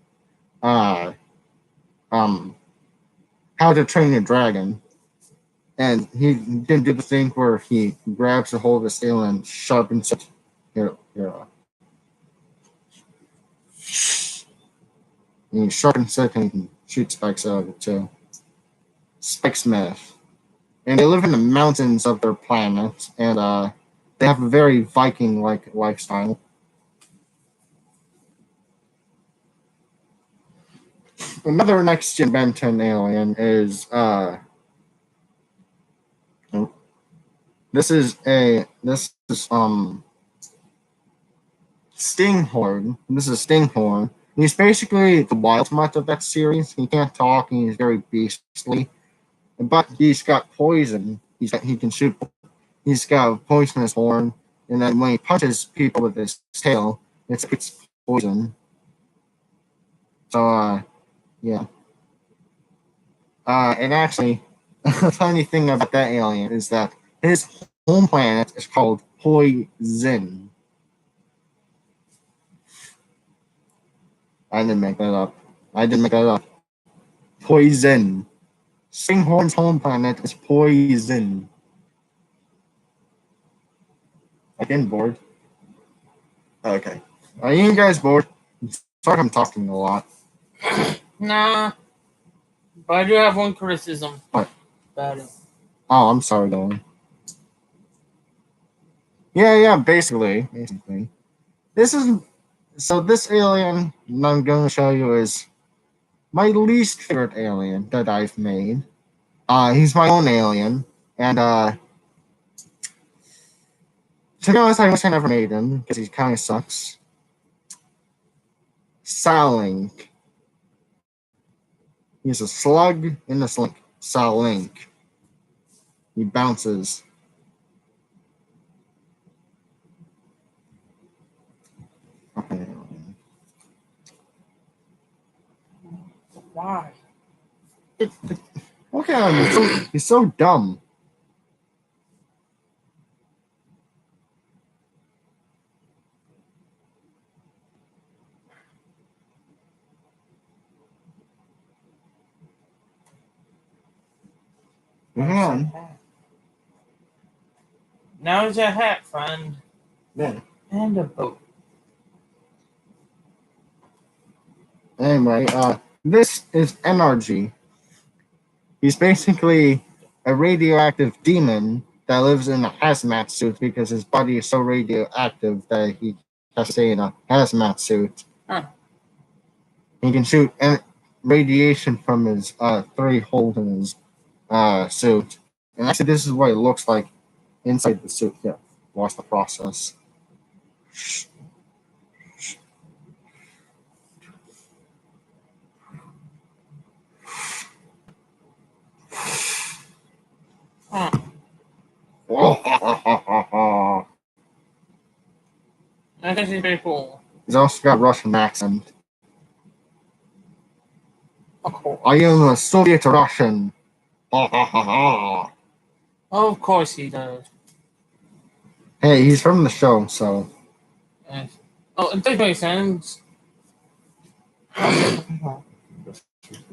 [SPEAKER 1] uh, um, How to Train Your Dragon. And he can do the thing where he grabs a hold of his tail and sharpens it. Here. And he sharpens it and he can shoot spikes out of it too. Spikesmith. And they live in the mountains of their planet, and they have a very Viking-like lifestyle. Another next gen Ben 10 alien is this is Stinghorn. This is Stinghorn. He's basically the wild mutt of that series. He can't talk and he's very beastly. But he's got poison. He can shoot. He's got a poisonous horn, and then when he punches people with his tail, it's poison. So yeah. And actually, the funny thing about that alien is that his home planet is called Poison. I didn't make that up. I didn't make that up. Poison. Stinghorn's home planet is Poison. Again, bored. Okay. Are you guys bored? Sorry, I'm talking a lot.
[SPEAKER 2] Nah, but I do have one criticism
[SPEAKER 1] What?
[SPEAKER 2] about it.
[SPEAKER 1] Oh, I'm sorry, Dylan. Yeah. Basically, this is so. This alien I'm going to show you is my least favorite alien that I've made. He's my own alien, and to be honest, I wish I never made him because he kind of sucks. Salink. He's a slug in a slink. Salink. He bounces. Okay.
[SPEAKER 2] Why?
[SPEAKER 1] Okay, he's so dumb. Yeah.
[SPEAKER 2] Now it's a hat, friend,
[SPEAKER 1] Yeah.
[SPEAKER 2] and a boat.
[SPEAKER 1] Anyway, this is NRG. He's basically a radioactive demon that lives in a hazmat suit because his body is so radioactive that he has to stay in a hazmat suit.
[SPEAKER 2] Huh.
[SPEAKER 1] He can shoot radiation from his three holes in his suit. And actually, this is what it looks like inside the suit. Yeah, watch the process.
[SPEAKER 2] Huh. I think she's pretty cool.
[SPEAKER 1] He's also got Russian accent.
[SPEAKER 2] Of course.
[SPEAKER 1] I am a Soviet Russian.
[SPEAKER 2] Of course he does.
[SPEAKER 1] Hey, he's from the show, so.
[SPEAKER 2] Yes. Oh, it does make sense. It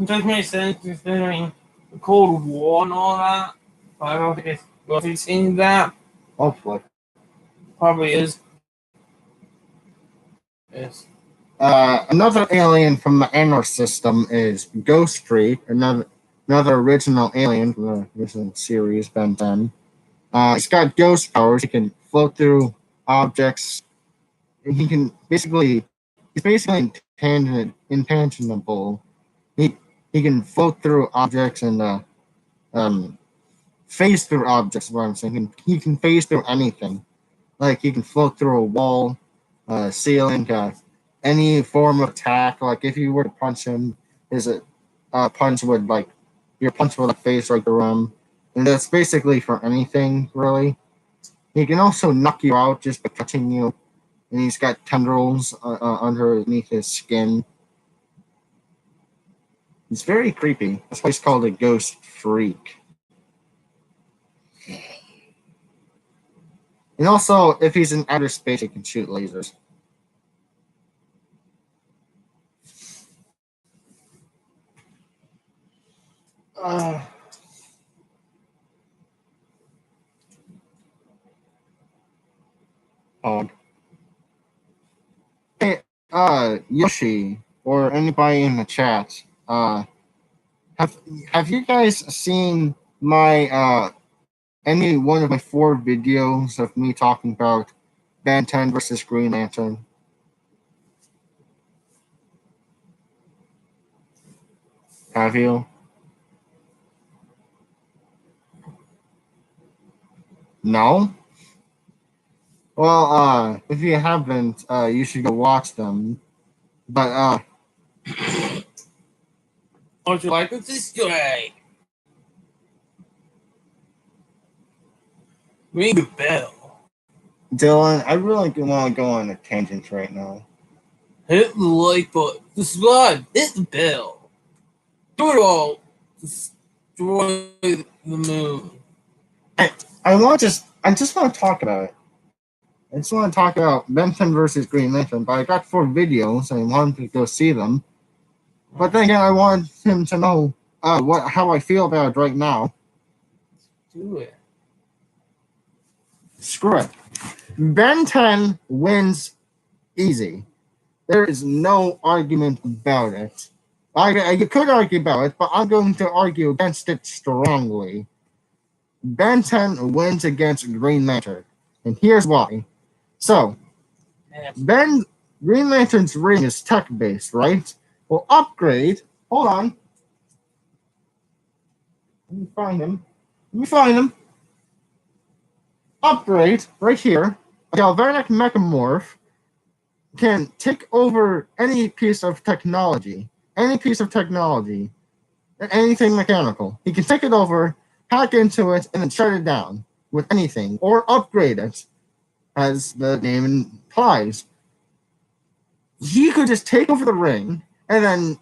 [SPEAKER 2] does make sense considering the Cold War and all that. But I don't think it's well, if you've seen that,
[SPEAKER 1] Hopefully.
[SPEAKER 2] probably is. Yes.
[SPEAKER 1] Another alien from the Anor system is Ghost Freak, another original alien from the original series, Ben 10. He's got ghost powers. He can float through objects. He can he's basically intangible. He he can float through objects and phase through objects. Is what I'm saying. He can phase through anything. Like he can float through a wall, ceiling, any form of attack. Like if you were to punch him, his punch would your punch would phase right through him. And that's basically for anything really. He can also knock you out just by touching you, and he's got tendrils underneath his skin. He's very creepy. That's why he's called a ghost freak. And also, if he's in outer space, he can shoot lasers. Hog. Hey, Yoshi, or anybody in the chat, have have you guys seen my any one of my 4 videos of me talking about Ben 10 versus Green Lantern? Have you? No? Well, if you haven't, you should go watch them. But
[SPEAKER 2] Don't you like it this guy? Ring the bell.
[SPEAKER 1] Dylan, I really want to go on a tangent right now.
[SPEAKER 2] Hit the like button. Subscribe. Hit the bell. Do it all. Destroy the moon.
[SPEAKER 1] I just want to talk about it. I just want to talk about Benton versus Green Lantern, but I got 4 videos and I wanted to go see them. But then again, I want him to know how I feel about it right now.
[SPEAKER 2] Do it.
[SPEAKER 1] Screw it. Ben 10 wins easy. There is no argument about it. You could argue about it, but I'm going to argue against it strongly. Ben 10 wins against Green Lantern, and here's why. So, Green Lantern's ring is tech-based, right? Well, Upgrade, hold on. Let me find him. Upgrade, right here, a galvanic mechamorph can take over any piece of technology, anything mechanical. He can take it over, hack into it, and then shut it down with anything, or upgrade it, as the name implies. He could just take over the ring and then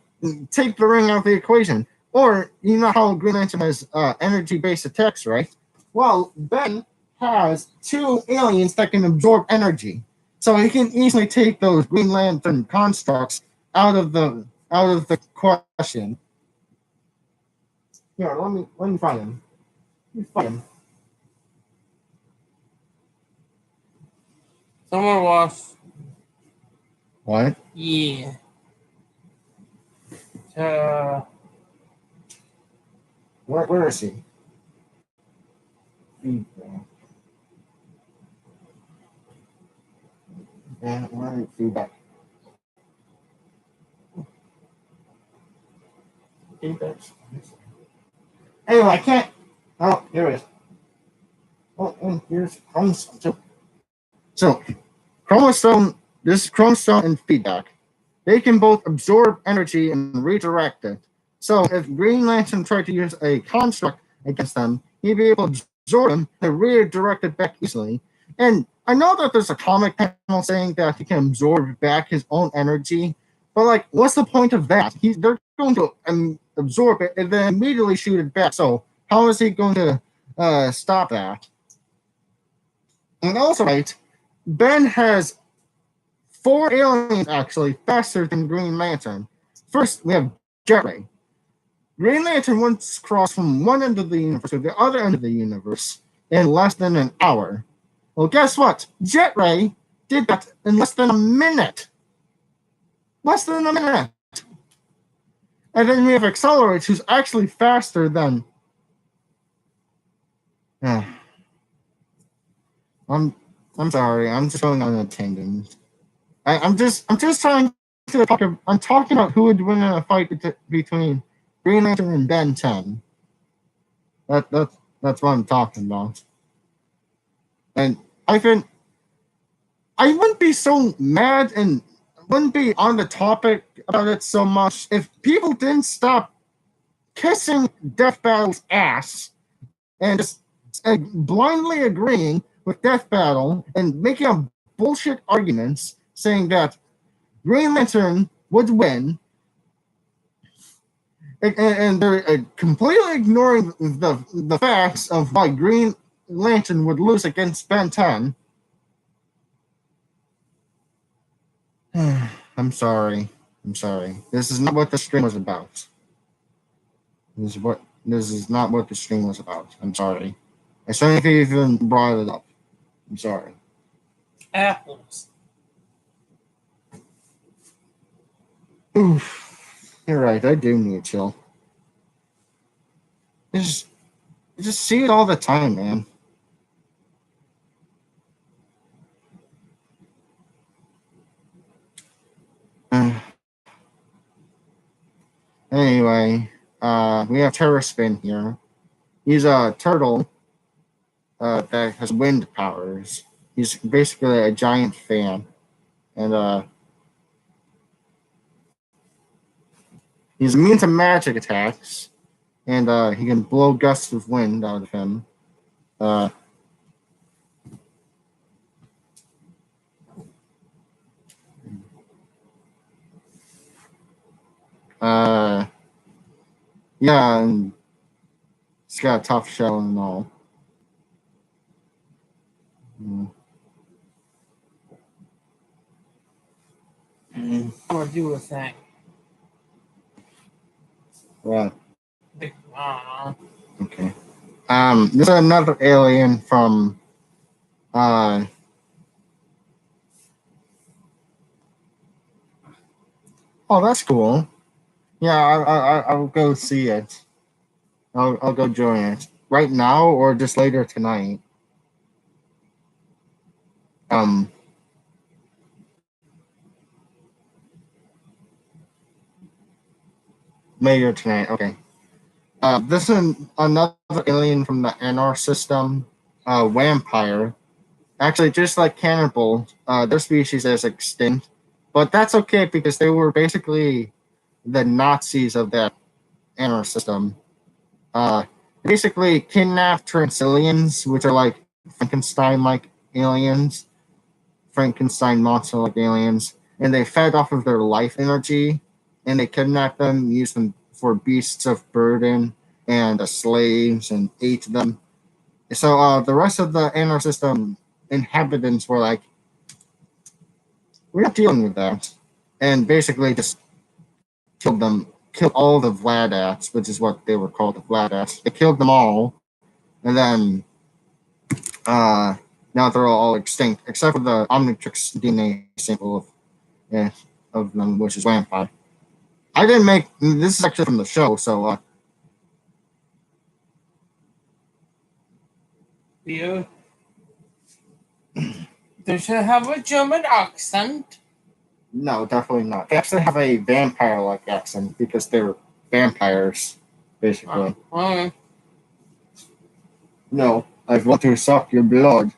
[SPEAKER 1] take the ring out of the equation. Or, you know how Green Lantern has energy-based attacks, right? Well, Ben has 2 aliens that can absorb energy. So he can easily take those Green Lantern constructs out of the question. Here, let me find him.
[SPEAKER 2] Someone watch.
[SPEAKER 1] What?
[SPEAKER 2] Yeah.
[SPEAKER 1] Where is he? Feedback. Anyway, I can't. Oh, here it is. Oh, and here's Chromestone. So, Chromestone and feedback. They can both absorb energy and redirect it. So, if Green Lantern tried to use a construct against them, he'd be able to absorb them and redirect it back easily. And I know that there's a comic panel saying that he can absorb back his own energy, but like, what's the point of that? They're going to absorb it and then immediately shoot it back. So, how is he going to stop that? And also, right, Ben has 4 aliens actually faster than Green Lantern. First, we have Jet Ray. Green Lantern once crossed from one end of the universe to the other end of the universe in less than an hour. Well, guess what? Jet Ray did that in less than a minute. And then we have Accelerate, who's actually faster than. I'm sorry. I'm just going on a tangent. I'm just trying to talk. I'm talking about who would win in a fight between Green Lantern and Ben 10. That's what I'm talking about. And I think I wouldn't be so mad and wouldn't be on the topic about it so much if people didn't stop kissing Death Battle's ass and just blindly agreeing with Death Battle and making up bullshit arguments saying that Green Lantern would win, and they're completely ignoring the facts of why Green Lantern would lose against Ben 10. I'm sorry. This is not what the stream was about. This is not what the stream was about. I'm sorry. I shouldn't have even brought it up. I'm sorry.
[SPEAKER 2] Apples.
[SPEAKER 1] Oof. You're right. I do need to chill. I just see it all the time, man. Anyway, we have Terraspin here. He's a turtle that has wind powers. He's basically a giant fan, and he's immune to magic attacks, and he can blow gusts of wind out of him. Yeah, and he's got a tough shell and all.
[SPEAKER 2] What do you think?
[SPEAKER 1] Right.
[SPEAKER 2] I
[SPEAKER 1] Okay. This is another alien from Oh, that's cool. Yeah, I'll go see it. I'll go join it right now or just later tonight. Um, later tonight. Okay. This is another alien from the NR system. Vampire. Actually, just like cannibal, their species is extinct, but that's okay because they were basically the Nazis of that NR system. Uh, basically kidnapped Transilians, which are like Frankenstein-like aliens, Frankenstein monster-like aliens, and they fed off of their life energy, and they kidnapped them, used them for beasts of burden and slaves, and ate them. So the rest of the inner system inhabitants were like, we're not dealing with that, and basically just killed them, killed all the Vladats, which is what they were called, the Vladats. They killed them all, and then uh, now they're all extinct, except for the Omnitrix DNA sample yeah, of them, which is Vampire. I didn't make this is actually from the show, so
[SPEAKER 2] You does it have a German accent?
[SPEAKER 1] no, definitely not. They actually have a vampire-like accent because they're vampires, basically.
[SPEAKER 2] Oh,
[SPEAKER 1] No, I want to suck your blood,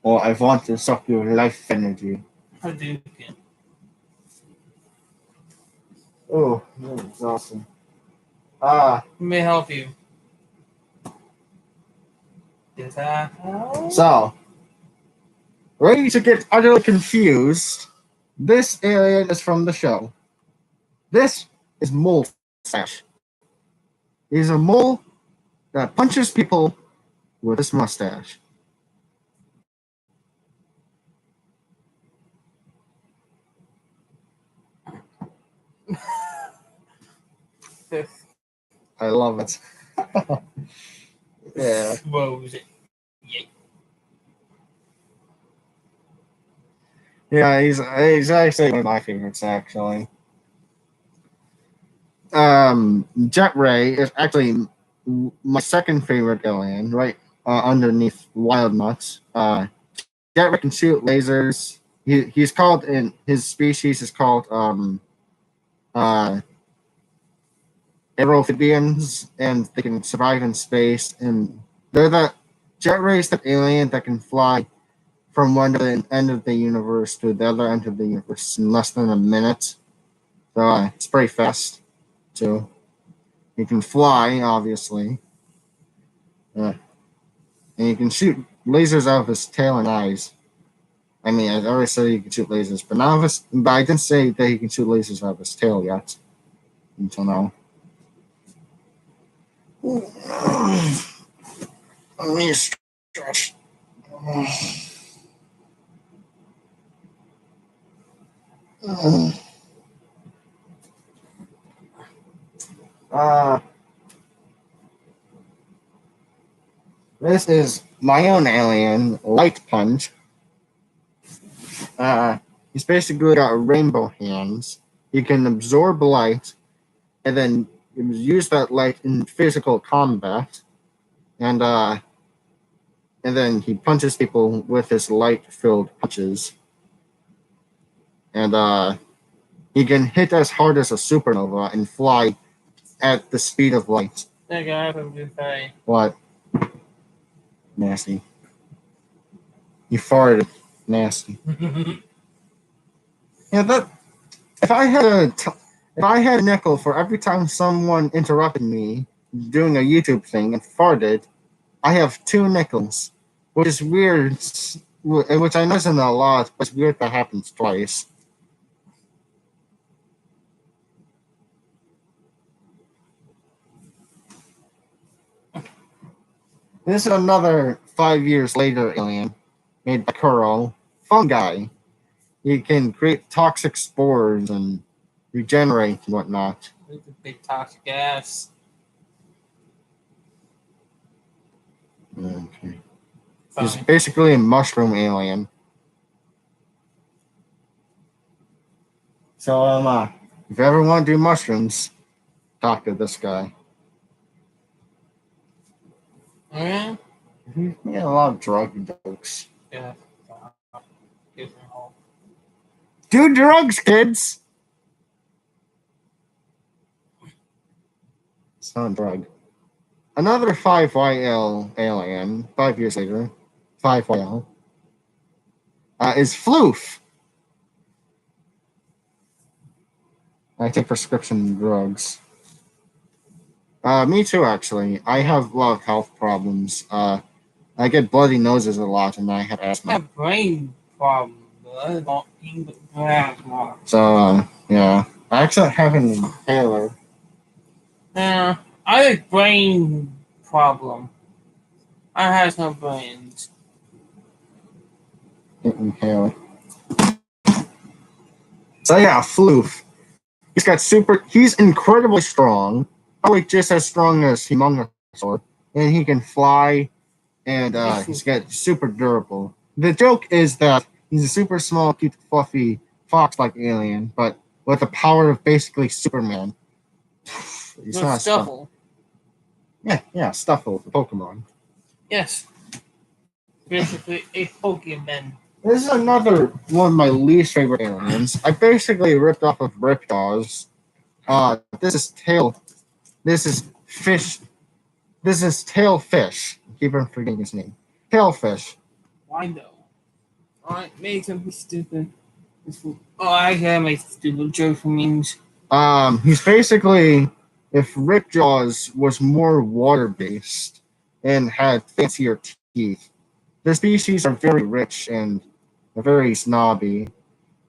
[SPEAKER 1] or I want to suck your life energy.
[SPEAKER 2] Hadouken.
[SPEAKER 1] Oh, that's awesome. Ah,
[SPEAKER 2] Let me help you. Is that how?
[SPEAKER 1] so ready to get utterly confused? This alien is from the show. This is Mustache. He's a mole that punches people with his mustache. I love it. Yeah.
[SPEAKER 2] Expose it. Yeah.
[SPEAKER 1] Yeah, he's actually one of my favorites actually. Jet Ray is actually my second favorite alien, right underneath Wild Nuts. Jet Ray can shoot lasers. He's called in his species is called uh aerophibians, and they can survive in space. And they're the Jet Ray's the alien that can fly from one end of the universe to the other end of the universe in less than a minute. So it's pretty fast too. He can fly, obviously, and he can shoot lasers out of his tail and eyes. I mean, I already said he can shoot lasers, but not of his. But I didn't say that he can shoot lasers out of his tail yet. Until now. Let me stretch. Uh, this is my own alien, Light Punch. Uh, he's basically got rainbow hands. He can absorb light and then use that light in physical combat. And and then he punches people with his light-filled punches. And he can hit as hard as a supernova and fly at the speed of light.
[SPEAKER 2] That guy from Dubai.
[SPEAKER 1] What? Nasty. You farted. Nasty. Yeah, that. If I had if I had a nickel for every time someone interrupted me doing a YouTube thing and farted, I have 2 nickels, which is weird. Which I know isn't a lot, but it's weird that happens twice. This is another 5 years later alien made by Kuro. Fungi. He can create toxic spores and regenerate and whatnot.
[SPEAKER 2] It's a big toxic gas.
[SPEAKER 1] Okay. He's
[SPEAKER 2] Fine.
[SPEAKER 1] basically a mushroom alien. So If you ever want to do mushrooms, talk to this guy.
[SPEAKER 2] Yeah.
[SPEAKER 1] He made a lot of drug jokes.
[SPEAKER 2] Yeah. Get me home.
[SPEAKER 1] Do drugs, kids! It's not a drug. Another 5YL alien, 5 years later, 5YL, is Floof. I take prescription drugs. Me too, actually. I have a lot of health problems. I get bloody noses a lot, and I have
[SPEAKER 2] I
[SPEAKER 1] asthma.
[SPEAKER 2] have brain problems, but I don't even have more.
[SPEAKER 1] So, yeah. I actually have an inhaler.
[SPEAKER 2] Yeah. I have a brain problem. I have no brains.
[SPEAKER 1] Inhaler. So, yeah, Floof. He's incredibly strong. Probably just as strong as Humongousaur. And he can fly, and he's got super durable. The joke is that he's a super small, cute, fluffy, fox-like alien, but with the power of basically Superman. He's
[SPEAKER 2] With
[SPEAKER 1] not
[SPEAKER 2] Stuffle.
[SPEAKER 1] Yeah, Stuffle, the Pokemon.
[SPEAKER 2] Yes. Basically a Pokemon.
[SPEAKER 1] This is another one of my least favorite aliens. I basically ripped off of Ripjaws. This is Tail. This is Fish. This is Tailfish. I keep on forgetting his name. Tailfish.
[SPEAKER 2] Why though? Alright, make something stupid. Oh, I gotta make stupid jokes for memes.
[SPEAKER 1] He's basically if Ripjaws was more water based and had fancier teeth. The species are very rich and very snobby,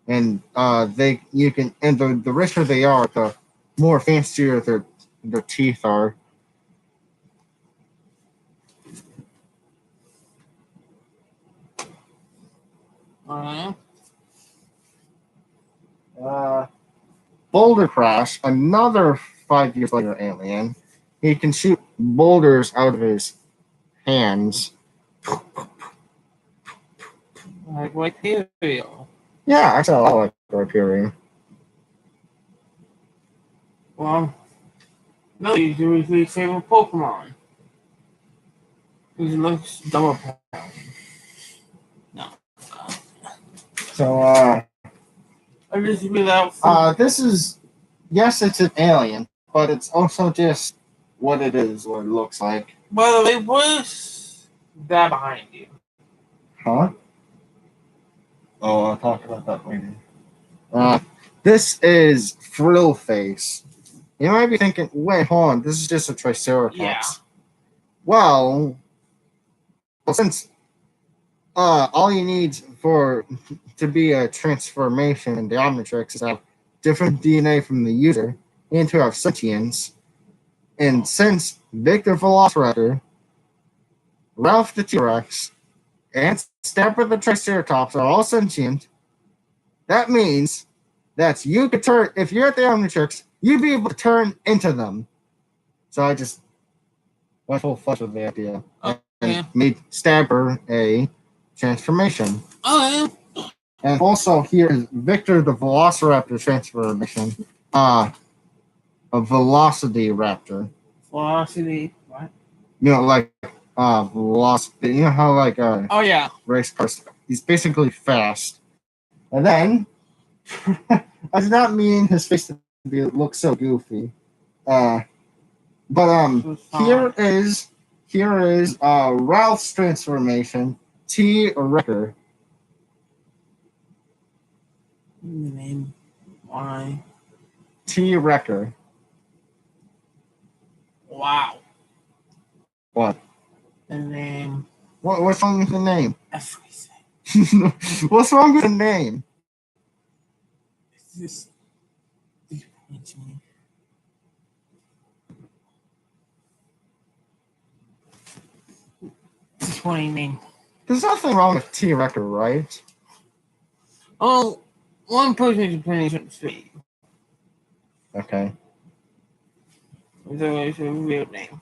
[SPEAKER 1] and the richer they are, the more fancier their teeth are.
[SPEAKER 2] Alright.
[SPEAKER 1] Boulder Crash, another 5 years later alien. He can shoot boulders out of his hands.
[SPEAKER 2] Like Hyperion.
[SPEAKER 1] Yeah, actually, I like Rhyperion.
[SPEAKER 2] Well, no, he's your favorite Pokemon. He looks double. No.
[SPEAKER 1] So,
[SPEAKER 2] I just read out.
[SPEAKER 1] this is, yes, it's an alien, but it's also just what it is, what it looks like.
[SPEAKER 2] By the way, what is that behind you?
[SPEAKER 1] Huh? Oh, I'll talk about that later. This is Frill Face. You might be thinking, wait, hold on, this is just a Triceratops.
[SPEAKER 2] Yeah.
[SPEAKER 1] Well, since all you need to be a transformation in the Omnitrix is to have different DNA from the user and to have sentience. And since Victor Velociraptor, Ralph the T-Rex, and Stamper the Triceratops are all sentient, that means that you could turn, if you're at the Omnitrix, you'd be able to turn into them. So I just went full flush with the idea. And made Stamper a transformation.
[SPEAKER 2] Oh, yeah.
[SPEAKER 1] And also here is Victor the Velociraptor transformation. A Velocity Raptor.
[SPEAKER 2] Velocity. What?
[SPEAKER 1] You know, like velocity. You know how like
[SPEAKER 2] Oh yeah.
[SPEAKER 1] race cars. He's basically fast. And then I did not mean his face to look so goofy. But here is Ralph's transformation. T-Wrecker.
[SPEAKER 2] Name. Why?
[SPEAKER 1] T-Wrecker.
[SPEAKER 2] Wow.
[SPEAKER 1] What?
[SPEAKER 2] The name.
[SPEAKER 1] What's wrong with the name?
[SPEAKER 2] Everything.
[SPEAKER 1] What's wrong with the name?
[SPEAKER 2] It's just disappoints me. Disappointing name.
[SPEAKER 1] There's nothing wrong with T-Wrecker, right?
[SPEAKER 2] Oh, one person is playing speed.
[SPEAKER 1] Okay.
[SPEAKER 2] It's a real name.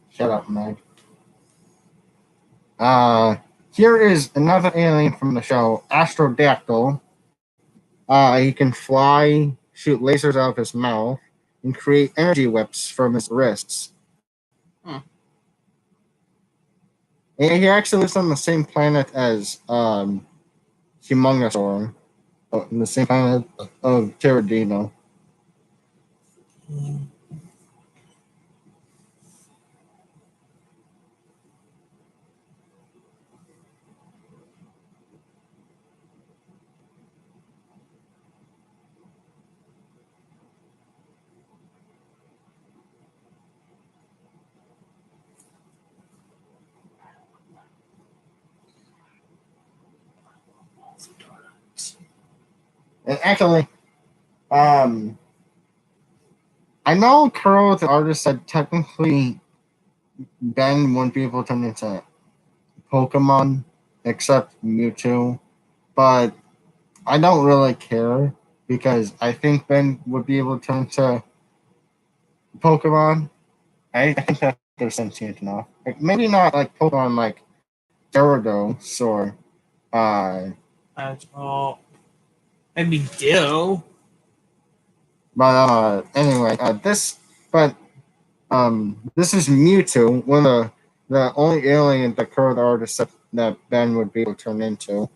[SPEAKER 1] Shut up, Meg. Here is another alien from the show, Astrodactyl. He can fly, shoot lasers out of his mouth, and create energy whips from his wrists.
[SPEAKER 2] Hmm.
[SPEAKER 1] And he actually lives on the same planet as Humongousaur, the same planet of Terradino. And actually, um, I know Kuro, the artist, said technically Ben wouldn't be able to turn into Pokemon except Mewtwo, but I don't really care because I think Ben would be able to turn into Pokemon. I think that they're sentient enough. Like, maybe not like Pokemon like Gyarados or uh,
[SPEAKER 2] That's all. Maybe Ditto.
[SPEAKER 1] but anyway, this is Mewtwo, one of the only alien the current artist said that Ben would be able to turn into,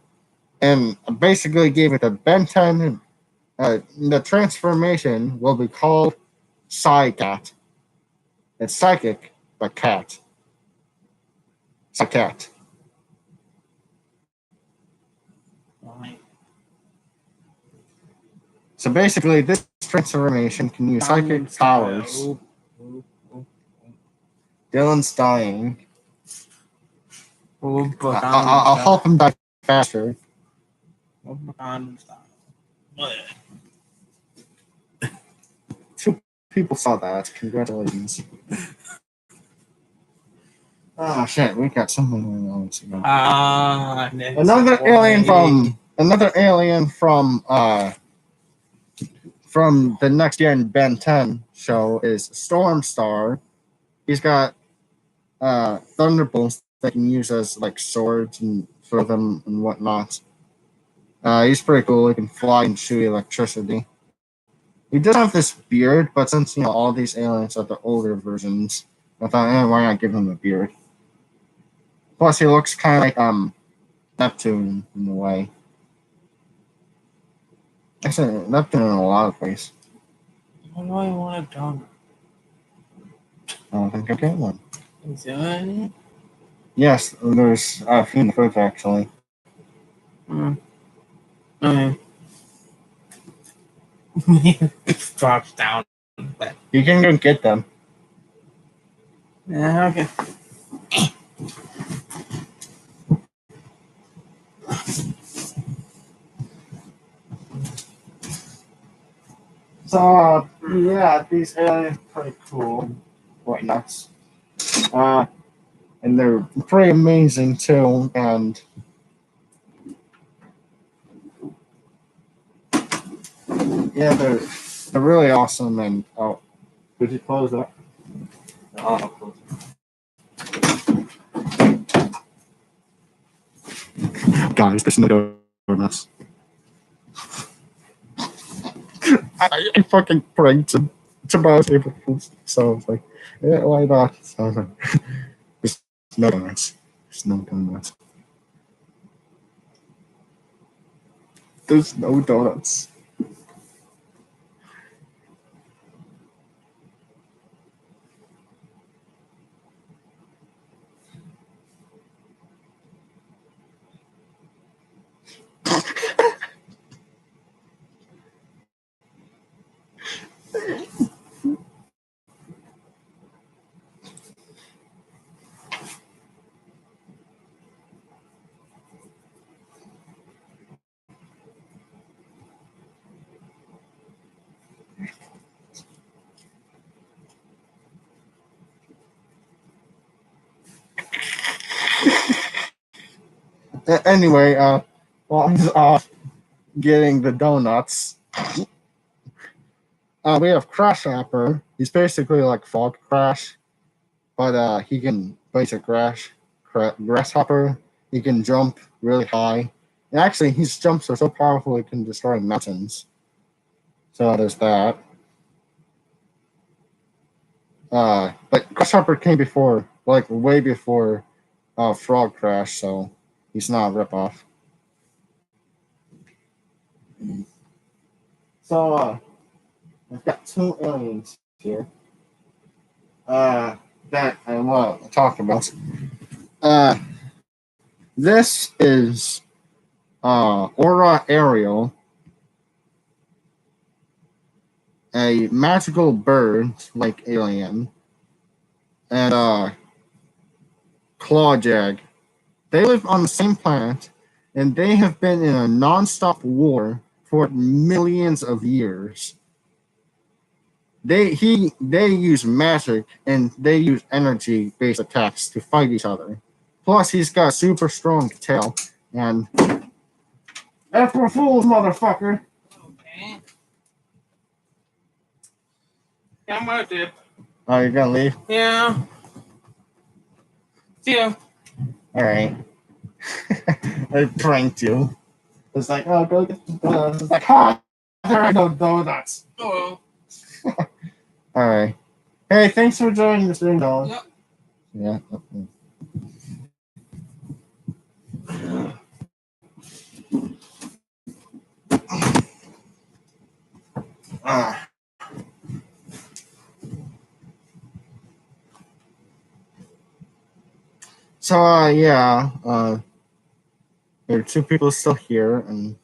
[SPEAKER 1] and basically gave it a Ben 10. The transformation will be called Psycat. It's psychic, but cat. Psycat.
[SPEAKER 2] Right.
[SPEAKER 1] So basically, this transformation can use psychic powers.
[SPEAKER 2] Oop, oop, oop,
[SPEAKER 1] Dylan's dying.
[SPEAKER 2] oop,
[SPEAKER 1] I'll help him die faster. Two people saw that. Congratulations. Oh shit, we got something going on. Another alien from the next gen Ben 10 show is Stormstar. He's got thunderbolts that can use as like swords and throw them and whatnot. He's pretty cool. He can fly and shoot electricity. He does have this beard, but since all these aliens are the older versions, I thought, why not give him a beard? Plus, he looks kind of like Neptune in a way. Actually, Neptune in a lot of ways.
[SPEAKER 2] What do I want to do?
[SPEAKER 1] I don't think I get one.
[SPEAKER 2] Is there any?
[SPEAKER 1] Yes, there's a few in the fridge actually.
[SPEAKER 2] Okay. Drops down. But
[SPEAKER 1] You can go get them.
[SPEAKER 2] yeah, okay.
[SPEAKER 1] So yeah, these aliens are pretty cool. Quite nuts. And they're pretty amazing too. And yeah, they're really awesome. And could you close that? I'll close it. Guys, there's no donuts. I fucking pranked him. Tomorrow's April Fool's. So I was like, yeah, why not? So I was like, there's no donuts. There's no donuts. There's no donuts. Anyway, while I'm off getting the donuts, we have Crash Hopper. He's basically like Fog Crash, but he's a grasshopper. He can jump really high. And actually, his jumps are so powerful it can destroy mountains. So there's that. But Grasshopper came before, like way before Frog Crash, so he's not a ripoff. So I've got two aliens here that I want to talk about. Uh, this is Aura Ariel, a magical bird like alien, and Clawjag. They live on the same planet, and they have been in a non-stop war for millions of years. They use magic and they use energy based attacks to fight each other. Plus, he's got a super strong tail. And April Fools, motherfucker!
[SPEAKER 2] Okay. Yeah, I'm gonna dip.
[SPEAKER 1] Oh, you're gonna leave?
[SPEAKER 2] Yeah. See ya.
[SPEAKER 1] All right. I pranked you. It's like, oh, go get the donuts. It's like, ha! There are no donuts.
[SPEAKER 2] Oh
[SPEAKER 1] All right. Hey, thanks for joining the stream, Dollar.
[SPEAKER 2] well.
[SPEAKER 1] Yeah. Ah. So yeah, there are two people still here, and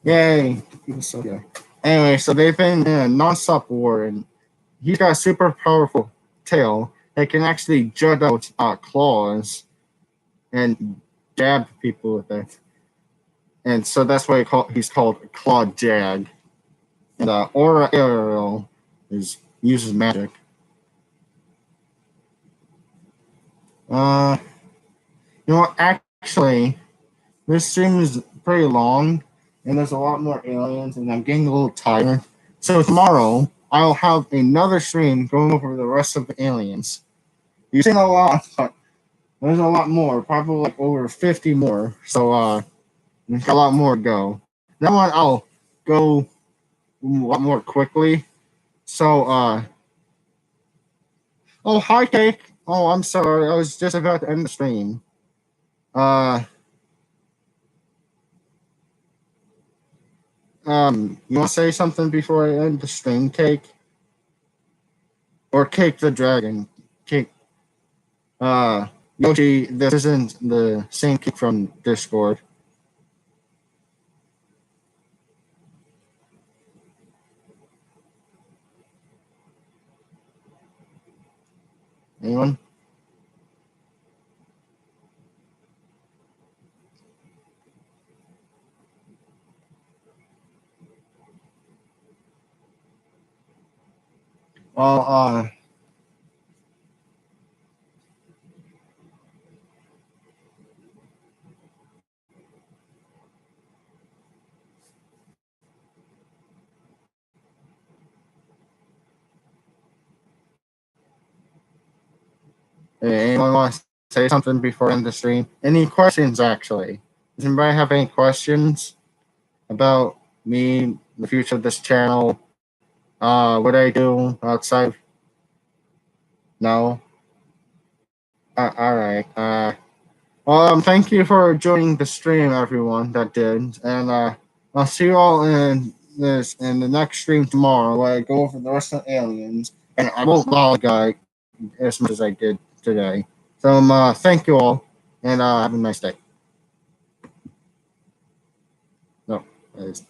[SPEAKER 1] yay, people still here. Anyway, so they've been in a non-stop war, and he's got a super powerful tail that can actually jut out claws and jab people with it. And so that's why he's called Claw Jag. And Aura Ariel uses magic. You know what? Actually, this stream is pretty long, and there's a lot more aliens, and I'm getting a little tired. So tomorrow, I'll have another stream going over the rest of the aliens. You've seen a lot, but there's a lot more, probably like over 50 more. So there's a lot more to go. That one I'll go a lot more quickly. So oh, hi Cake. Oh, I'm sorry. I was just about to end the stream. Uh you want to say something before I end the stream, Cake? Or Cake the Dragon? Cake. Yoshi, this isn't the same Cake from Discord. Anyone? Well, anyone want to say something before I end the stream? Any questions, actually? Does anybody have any questions about me, the future of this channel? What I do outside? No? All right. Thank you for joining the stream, everyone that did, and I'll see you all in the next stream tomorrow, where I go over the rest of the aliens, and I won't lollygag as much as I did today. So thank you all, and have a nice day. No, that is